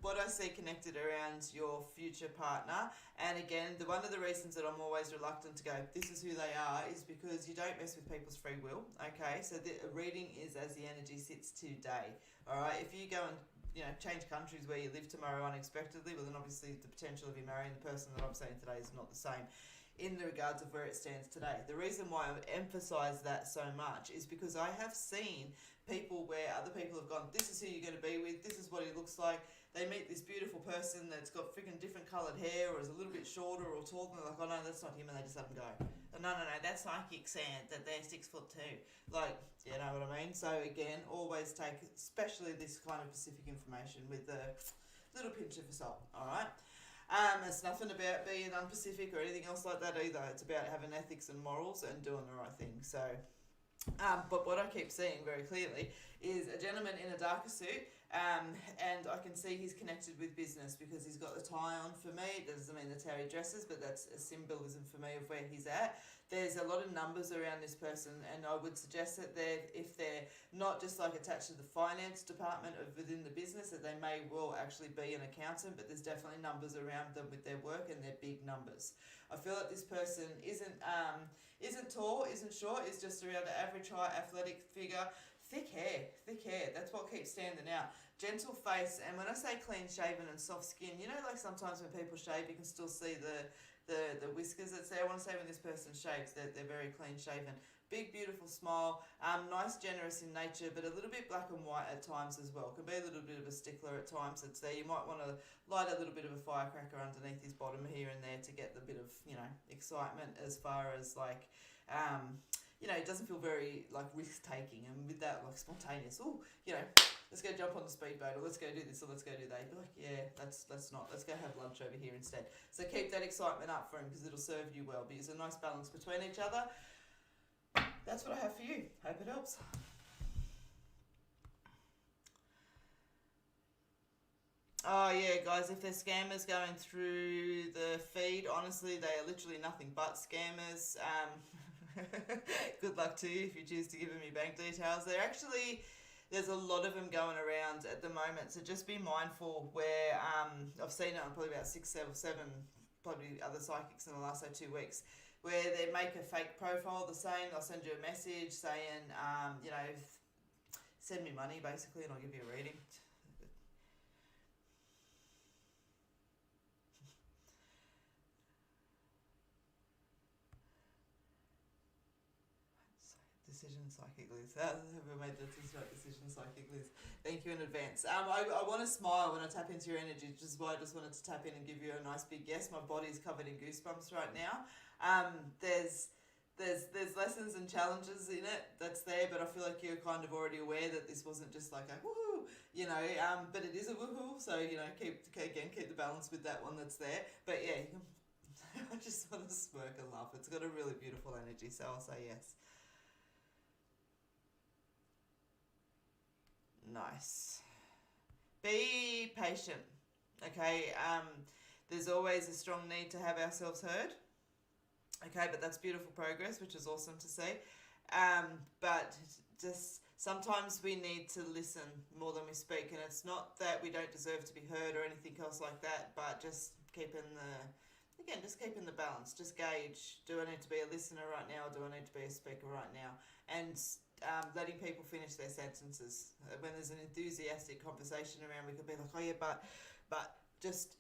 What I see connected around your future partner, and again, one of the reasons that I'm always reluctant to go, this is who they are, is because you don't mess with people's free will, okay? So the reading is as the energy sits today, all right? If you go and, you know, change countries where you live tomorrow unexpectedly, well then obviously the potential of you marrying the person that I'm seeing today is not the same in the regards of where it stands today. The reason why I emphasise that so much is because I have seen people where other people have gone, this is who you're going to be with, this is what he looks like. They meet this beautiful person that's got freaking different coloured hair or is a little bit shorter or taller, and they're like, oh no, that's not him, and they just let him go. No, that's psychic saying that they're 6'2". Like, you know what I mean? So again, always take, especially this kind of specific information with a little pinch of salt, alright? It's nothing about being unpacific or anything else like that either. It's about having ethics and morals and doing the right thing. So, but what I keep seeing very clearly is a gentleman in a darker suit, and I can see he's connected with business because he's got the tie on for me. That doesn't mean that's how he dresses, but that's a symbolism for me of where he's at. There's a lot of numbers around this person, and I would suggest that if they're not just like attached to the finance department of within the business, that they may well actually be an accountant, but there's definitely numbers around them with their work, and they're big numbers. I feel like this person isn't tall, isn't short, is just around the average height, athletic figure, thick hair, that's what keeps standing out. Gentle face, and when I say clean shaven and soft skin, you know, like sometimes when people shave, you can still see the whiskers that's there. I want to say when this person shaves, they're very clean shaven. Big, beautiful smile, nice, generous in nature, but a little bit black and white at times as well. Can be a little bit of a stickler at times. It's there. You might want to light a little bit of a firecracker underneath his bottom here and there to get the bit of, you know, excitement as far as like, you know, it doesn't feel very like risk-taking, and with that, like spontaneous, oh, you know, let's go jump on the speedboat, or let's go do this, or let's go do that. You'd be like, yeah, let's not. Let's go have lunch over here instead. So keep that excitement up for him because it'll serve you well. But there's a nice balance between each other. That's what I have for you. Hope it helps. Oh yeah, guys, if there's scammers going through the feed, honestly, they are literally nothing but scammers. Good luck to you if you choose to give them your bank details. There's a lot of them going around at the moment, so just be mindful where, I've seen it on probably about 6, 7, probably other psychics in the last 2 weeks, where they make a fake profile the same. They'll send you a message saying, you know, send me money basically and I'll give you a reading. Decision Psychic Liz. Whoever made the decision Psychic Liz. Thank you in advance. I want to smile when I tap into your energy, which is why I just wanted to tap in and give you a nice big yes. My body's covered in goosebumps right now. There's lessons and challenges in it that's there, but I feel like you're kind of already aware that this wasn't just like a woohoo, you know, but it is a woohoo, so, you know, keep the balance with that one that's there. But yeah, you can, I just want to smirk and laugh. It's got a really beautiful energy, so I'll say yes. Nice. Be patient, okay? There's always a strong need to have ourselves heard, okay? But that's beautiful progress, which is awesome to see. But just sometimes we need to listen more than we speak, and it's not that we don't deserve to be heard or anything else like that, but just keeping the balance. Just gauge, do I need to be a listener right now, or do I need to be a speaker right now? And letting people finish their sentences. When there's an enthusiastic conversation around, we could be like, oh yeah, but just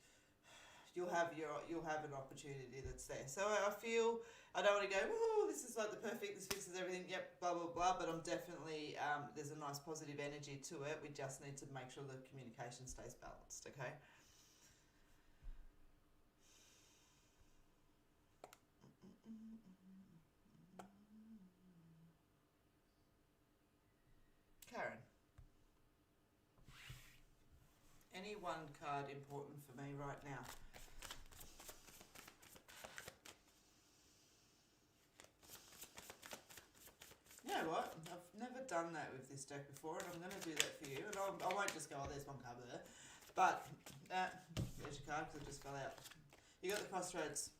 you'll have an opportunity that's there. So I feel I don't want to go, oh, this is like the perfect, this fixes everything, yep, blah blah blah. But I'm definitely there's a nice positive energy to it. We just need to make sure the communication stays balanced. Okay. Karen, any one card important for me right now? You know what? I've never done that with this deck before, and I'm going to do that for you. And I won't just go, oh, there's one card there. But there's your card because it just fell out. You got the crossroads.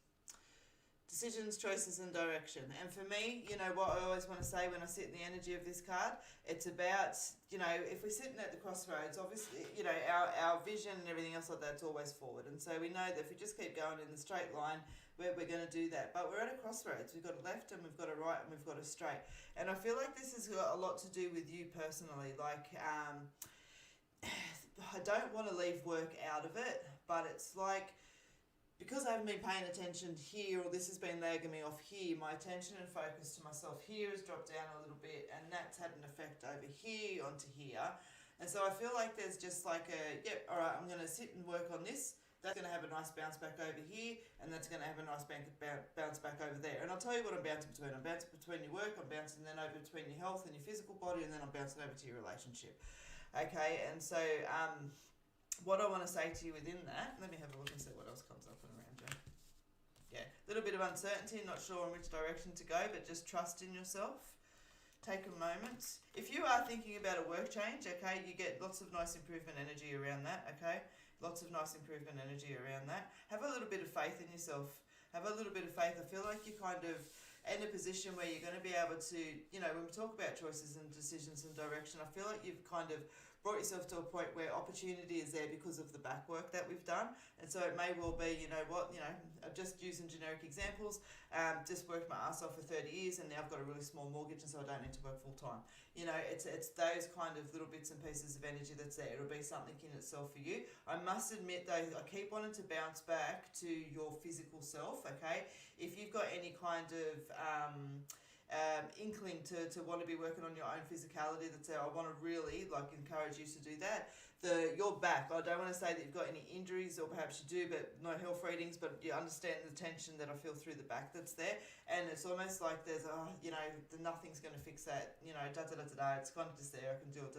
Decisions, choices, and direction. And for me, you know what I always want to say when I sit in the energy of this card, it's about, you know, if we're sitting at the crossroads, obviously, you know, our vision and everything else like that's always forward. And so we know that if we just keep going in the straight line, we're going to do that. But we're at a crossroads. We've got a left and we've got a right and we've got a straight. And I feel like this has got a lot to do with you personally. Like, I don't want to leave work out of it, but it's like, because I haven't been paying attention here, or this has been lagging me off here, my attention and focus to myself here has dropped down a little bit, and that's had an effect over here onto here. And so I feel like there's just like yep, all right, I'm going to sit and work on this. That's going to have a nice bounce back over here, and that's going to have a nice bounce back over there. And I'll tell you what I'm bouncing between. I'm bouncing between your work, I'm bouncing then over between your health and your physical body, and then I'm bouncing over to your relationship. Okay, and so what I want to say to you within that, let me have a look and see what else comes up and around you. Yeah, a little bit of uncertainty, not sure in which direction to go, but just trust in yourself. Take a moment. If you are thinking about a work change, okay, you get lots of nice improvement energy around that, okay? Lots of nice improvement energy around that. Have a little bit of faith in yourself. Have a little bit of faith. I feel like you're kind of in a position where you're going to be able to, you know, when we talk about choices and decisions and direction, I feel like you've kind of brought yourself to a point where opportunity is there because of the back work that we've done. And so it may well be, you know what, you know, just using generic examples, just worked my ass off for 30 years and now I've got a really small mortgage and so I don't need to work full time. You know, it's those kind of little bits and pieces of energy that's there. It'll be something in itself for you. I must admit though, I keep wanting to bounce back to your physical self, okay? If you've got any kind of inkling to want to be working on your own physicality, that's how I want to really like encourage you to do that. Your back, I don't want to say that you've got any injuries, or perhaps you do, but no health readings, but you understand the tension that I feel through the back that's there, and it's almost like there's you know, nothing's going to fix that, you know, it's kind of just there, I can do it,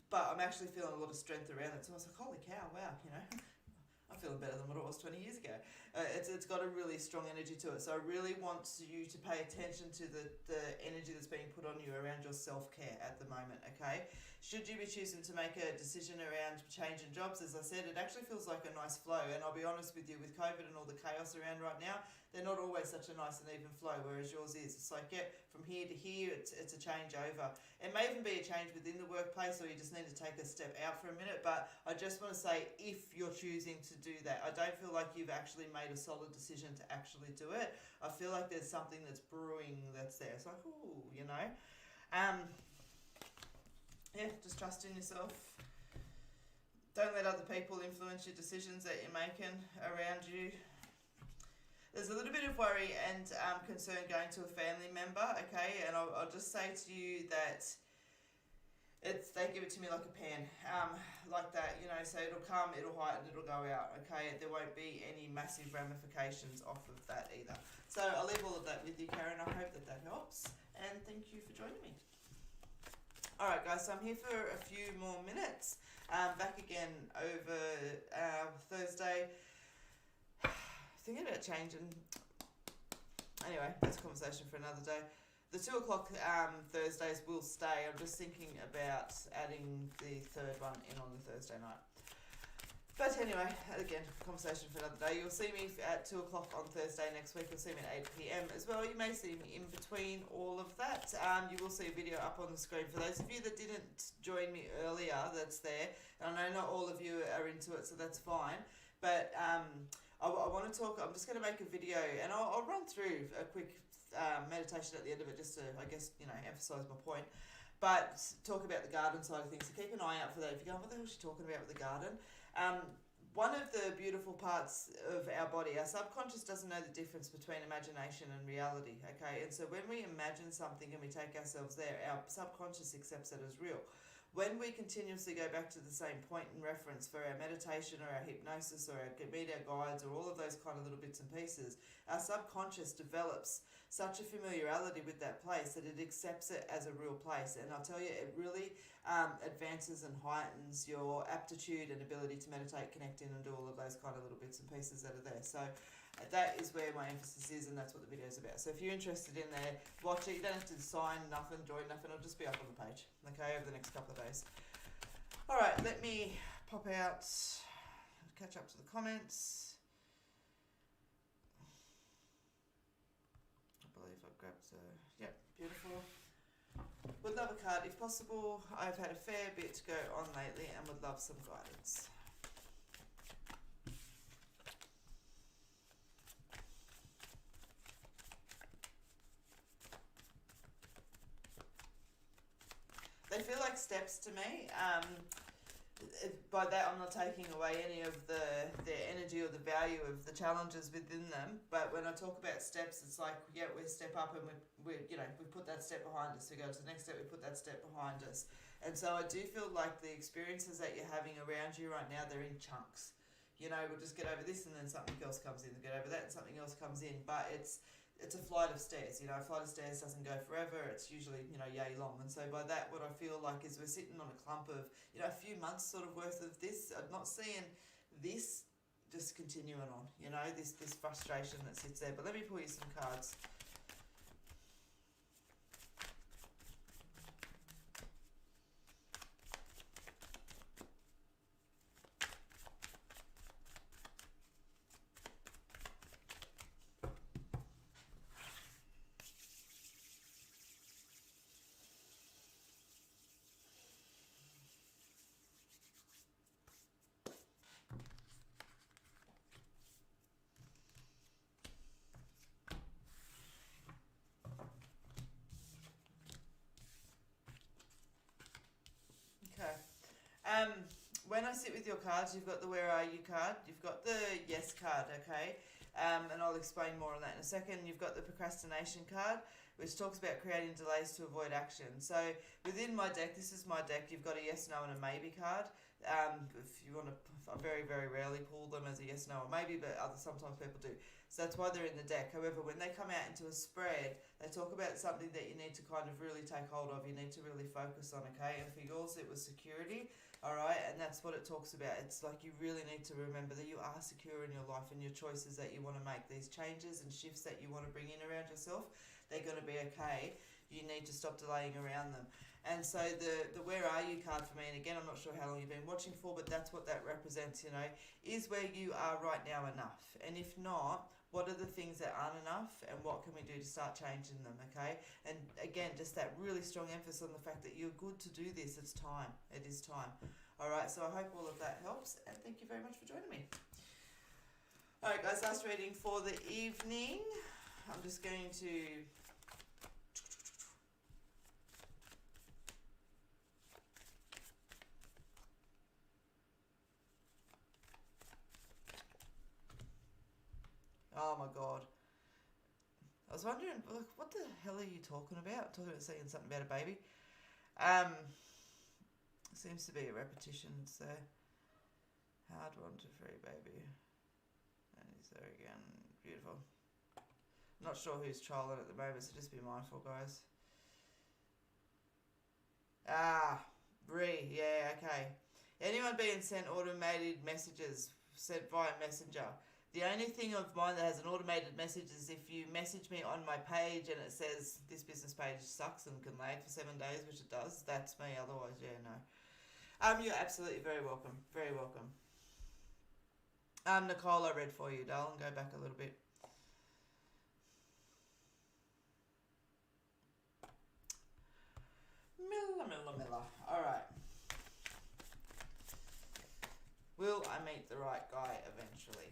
but I'm actually feeling a lot of strength around it, so I was like, holy cow, wow, you know, I'm feeling better than what it was 20 years ago. It's got a really strong energy to it. So I really want you to pay attention to the energy that's being put on you around your self-care at the moment, okay? Should you be choosing to make a decision around changing jobs, as I said, it actually feels like a nice flow. And I'll be honest with you, with COVID and all the chaos around right now, they're not always such a nice and even flow, whereas yours is. It's like, yeah, from here to here, it's a changeover. It may even be a change within the workplace, or you just need to take a step out for a minute. But I just want to say, if you're choosing to do that, I don't feel like you've actually made a solid decision to actually do it. I feel like there's something that's brewing that's there. It's like, ooh, you know. Yeah, just trust in yourself. Don't let other people influence your decisions that you're making around you. There's a little bit of worry and concern going to a family member, okay? And I'll just say to you that they give it to me like a pan, like that, you know, so it'll come, it'll heighten, it'll go out, okay? There won't be any massive ramifications off of that either. So I'll leave all of that with you, Karen. I hope that helps, and thank you for joining me. All right, guys, so I'm here for a few more minutes. Back again over Thursday. Thinking about changing. Anyway, that's a conversation for another day. The 2 o'clock Thursdays will stay. I'm just thinking about adding the third one in on the Thursday night. But anyway, again, conversation for another day. You'll see me at 2 o'clock on Thursday next week. You'll see me at 8 p.m. as well. You may see me in between all of that. You will see a video up on the screen. For those of you that didn't join me earlier, that's there. And I know not all of you are into it, so that's fine. But I want to talk, I'm just going to make a video, and I'll run through a quick meditation at the end of it, just to, I guess, emphasise my point. But talk about the garden side of things. So keep an eye out for that. If you're going, what the hell is she talking about with the garden? One of the beautiful parts of our body, our subconscious doesn't know the difference between imagination and reality, okay? And so when we imagine something and we take ourselves there, our subconscious accepts it as real. When we continuously go back to the same point and reference for our meditation or our hypnosis or our meet our guides or all of those kind of little bits and pieces, our subconscious develops such a familiarity with that place that it accepts it as a real place. And I'll tell you, it really advances and heightens your aptitude and ability to meditate, connect in, and do all of those kind of little bits and pieces that are there. So that is where my emphasis is, and that's what the video is about. So if you're interested in there, watch it. You don't have to sign nothing, join nothing. It'll just be up on the page, okay, over the next couple of days. All right, let me pop out, catch up to the comments. I believe I've grabbed yep, beautiful. Would love a card if possible. I've had a fair bit to go on lately and would love some guidance. They feel like steps to me. By that, I'm not taking away any of their energy or the value of the challenges within them. But when I talk about steps, it's like, yeah, we step up and we put that step behind us. We go to the next step, we put that step behind us. And so I do feel like the experiences that you're having around you right now, they're in chunks. We'll just get over this and then something else comes in. Get over that and something else comes in. But it's a flight of stairs. A flight of stairs doesn't go forever. It's usually, yay long. And so by that, what I feel like is we're sitting on a clump of, a few months sort of worth of this. I'm not seeing this just continuing on, this frustration that sits there. But let me pull you some cards. When I sit with your cards, you've got the Where Are You card, you've got the Yes card, okay? And I'll explain more on that in a second. You've got the Procrastination card, which talks about creating delays to avoid action. So within my deck, this is my deck, you've got a yes, no, and a maybe card. If you want to, I very, very rarely pull them as a yes, no, or maybe, but sometimes people do. So that's why they're in the deck. However, when they come out into a spread, they talk about something that you need to kind of really take hold of. You need to really focus on, okay? And for yours, it was security, all right? And that's what it talks about. It's like you really need to remember that you are secure in your life and your choices that you want to make, these changes and shifts that you want to bring in around yourself, they're going to be okay. You need to stop delaying around them. And so the Where Are You card for me, and again, I'm not sure how long you've been watching for, but that's what that represents, is where you are right now enough? And if not, what are the things that aren't enough and what can we do to start changing them, okay? And again, just that really strong emphasis on the fact that you're good to do this. It's time. It is time. All right, so I hope all of that helps, and thank you very much for joining me. All right, guys, last reading for the evening. I'm just going to... Oh my God. I was wondering, what the hell are you talking about? Saying something about a baby. Seems to be a repetition. It's a hard one to free baby. And he's there again. Beautiful. I'm not sure who's trolling at the moment, so just be mindful, guys. Bree. Yeah, okay. Anyone being sent automated messages sent via Messenger. The only thing of mine that has an automated message is if you message me on my page and it says this business page sucks and can lag for 7 days, which it does, that's me. Otherwise, yeah, no. You're absolutely very welcome. Very welcome. Nicole, I read for you, darling. Go back a little bit. Miller. All right. Will I meet the right guy eventually?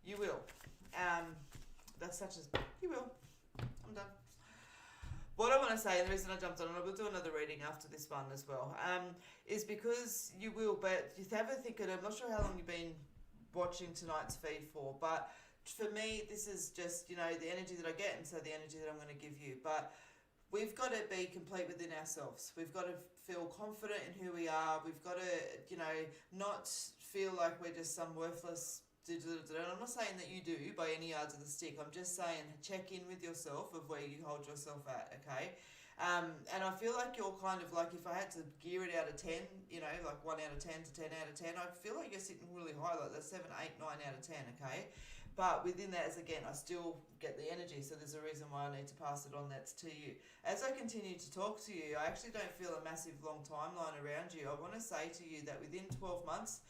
You will. That's such as you will. I'm done. What I want to say, and the reason I jumped on, and I will do another reading after this one as well, is because you will, but you have a think, and I'm not sure how long you've been watching tonight's feed for, but for me, this is just, the energy that I get, and so the energy that I'm going to give you. But we've got to be complete within ourselves. We've got to feel confident in who we are. We've got to, not feel like we're just some worthless. And I'm not saying that you do by any yards of the stick. I'm just saying check in with yourself of where you hold yourself at, okay? And I feel like you're kind of like, if I had to gear it out of 10, like 1 out of 10 to 10 out of 10, I feel like you're sitting really high, like that's 7, 8, 9 out of 10, okay? But within that, as again, I still get the energy, so there's a reason why I need to pass it on. That's to you. As I continue to talk to you, I actually don't feel a massive long timeline around you. I want to say to you that within 12 months,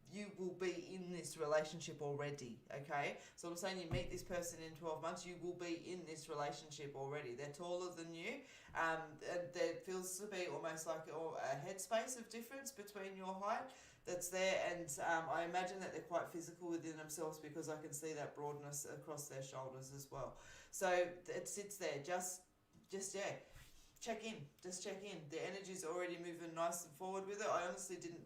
you will be in this relationship already, okay? So I'm saying you meet this person in 12 months, you will be in this relationship already. They're taller than you, and there feels to be almost like a headspace of difference between your height that's there, and I imagine that they're quite physical within themselves because I can see that broadness across their shoulders as well. So it sits there, just check in, just check in. The energy's already moving nice and forward with it. I honestly didn't,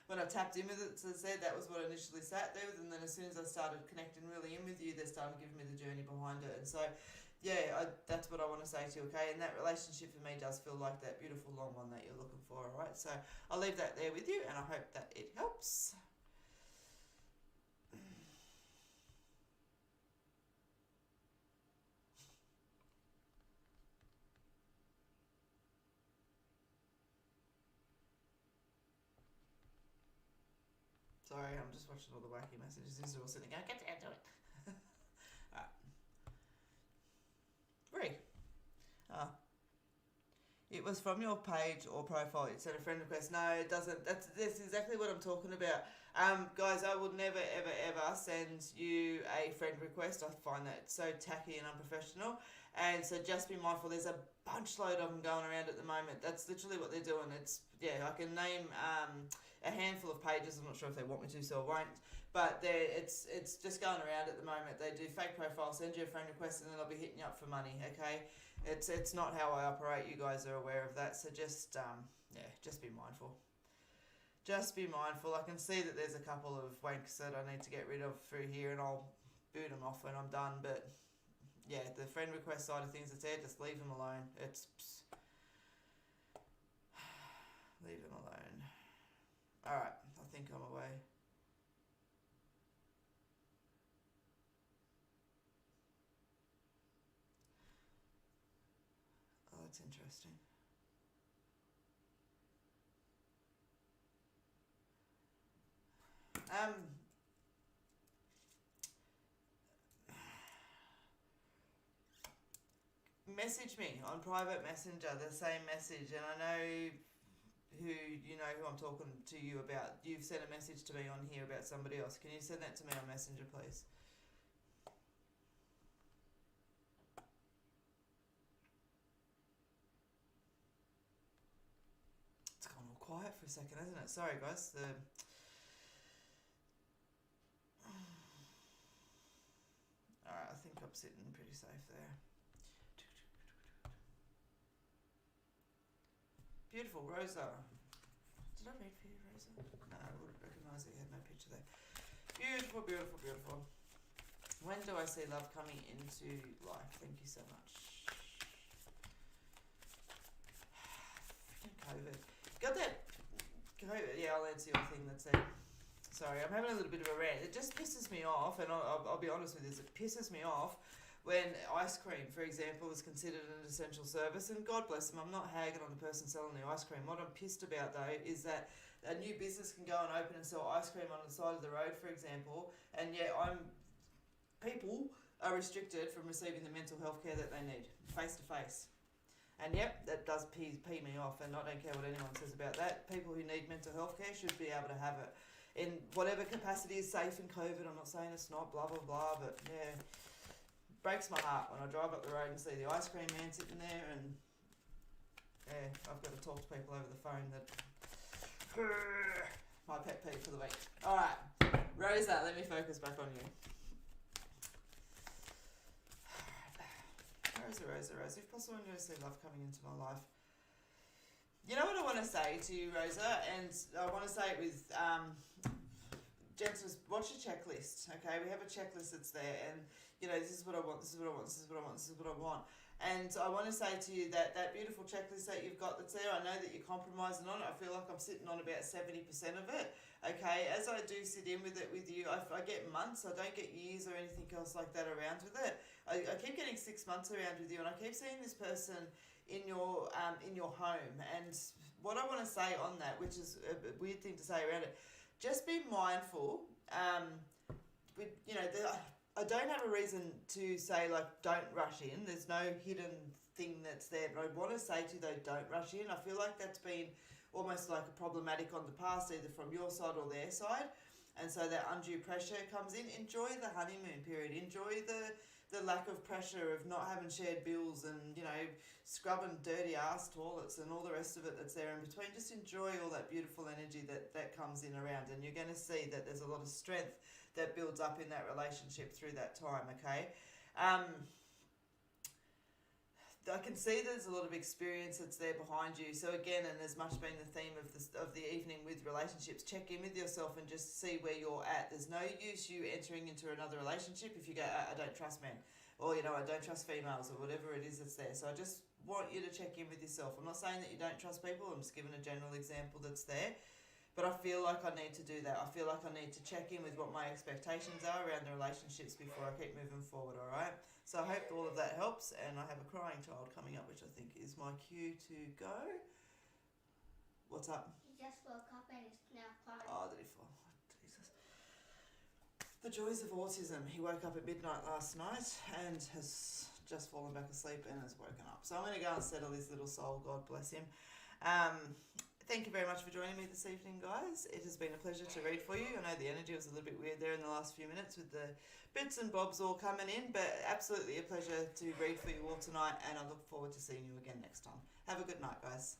when I tapped in with it, so I said that was what I initially sat there with, and then as soon as I started connecting really in with you, they started giving me the journey behind it. And so, that's what I want to say to you, okay? And that relationship for me does feel like that beautiful long one that you're looking for, all right? So I'll leave that there with you, and I hope that it helps. Sorry, I'm just watching all the wacky messages. These are all sitting there. Get down to it. Alright. Bree. It was from your page or profile. It said a friend request. No, it doesn't. That's exactly what I'm talking about. Guys, I would never, ever, ever send you a friend request. I find that so tacky and unprofessional. And so just be mindful. There's a bunch load of them going around at the moment. That's literally what they're doing. I can name a handful of pages. I'm not sure if they want me to, so I won't. But it's just going around at the moment. They do fake profiles, send you a friend request, and then they'll be hitting you up for money, okay? It's not how I operate. You guys are aware of that. So just be mindful. Just be mindful. I can see that there's a couple of wanks that I need to get rid of through here, and I'll boot them off when I'm done. But yeah, the friend request side of things, it's there. Just leave them alone. Leave them alone. All right, I think I'm away. Oh, that's interesting. Message me on private messenger, the same message, and I know who I'm talking to you about. You've sent a message to me on here about somebody else. Can you send that to me on Messenger, please? It's gone all quiet for a second, hasn't it? Sorry, guys. Alright, I think I'm sitting pretty safe there. Beautiful, Rosa. Did I read for you, Rosa? No, I would recognise it. You had no picture there. Beautiful, beautiful, beautiful. When do I see love coming into life? Thank you so much. Freaking COVID. Got that COVID? Yeah, I'll answer your thing that said. Sorry, I'm having a little bit of a rant. It just pisses me off, and I'll be honest with this. It pisses me off when ice cream, for example, is considered an essential service, and God bless them, I'm not hagging on the person selling the ice cream. What I'm pissed about, though, is that a new business can go and open and sell ice cream on the side of the road, for example, and yet people are restricted from receiving the mental health care that they need, face to face. And yep, that does pee me off, and I don't care what anyone says about that. People who need mental health care should be able to have it. in whatever capacity is safe in COVID. I'm not saying it's not, blah, blah, blah, but yeah, breaks my heart when I drive up the road and see the ice cream man sitting there, and yeah, I've got to talk to people over the phone. That my pet peeve for the week. Alright, Rosa, let me focus back on you. Rosa, if possible, I'm going to see love coming into my life. You know what I want to say to you, Rosa, and I want to say it with gentleness. Watch your checklist, okay? We have a checklist that's there, and you know, this is what I want, this is what I want, this is what I want, this is what I want. And I want to say to you that that beautiful checklist that you've got that's there, I know that you're compromising on it. I feel like I'm sitting on about 70% of it, okay? As I do sit in with it with you, I get months, I don't get years or anything else like that around with it. I keep getting 6 months around with you, and I keep seeing this person in your home. And what I want to say on that, which is a weird thing to say around it, just be mindful. You know, I don't have a reason to say like don't rush in. There's no hidden thing that's there, but I want to say to you though, don't rush in. I feel like that's been almost like a problematic on the past, either from your side or their side, and so that undue pressure comes in. Enjoy the honeymoon period. Enjoy the lack of pressure of not having shared bills and, you know, scrubbing dirty ass toilets and all the rest of it that's there in between. Just enjoy all that beautiful energy that comes in around, and you're going to see that there's a lot of strength that builds up in that relationship through that time, okay? I can see there's a lot of experience that's there behind you. So again, and as much been the theme of the evening with relationships, check in with yourself and just see where you're at. There's no use you entering into another relationship if you go, I don't trust men, or you know, I don't trust females, or whatever it is that's there. So I just want you to check in with yourself. I'm not saying that you don't trust people. I'm just giving a general example that's there. But I feel like I need to do that. I feel like I need to check in with what my expectations are around the relationships before I keep moving forward, all right? So I hope all of that helps, and I have a crying child coming up, which I think is my cue to go. What's up? He just woke up and is now crying. Oh, did he fall? Jesus. The joys of autism. He woke up at midnight last night and has just fallen back asleep and has woken up. So I'm going to go and settle his little soul, God bless him. Thank you very much for joining me this evening, guys. It has been a pleasure to read for you. I know the energy was a little bit weird there in the last few minutes with the bits and bobs all coming in, but absolutely a pleasure to read for you all tonight, and I look forward to seeing you again next time. Have a good night, guys.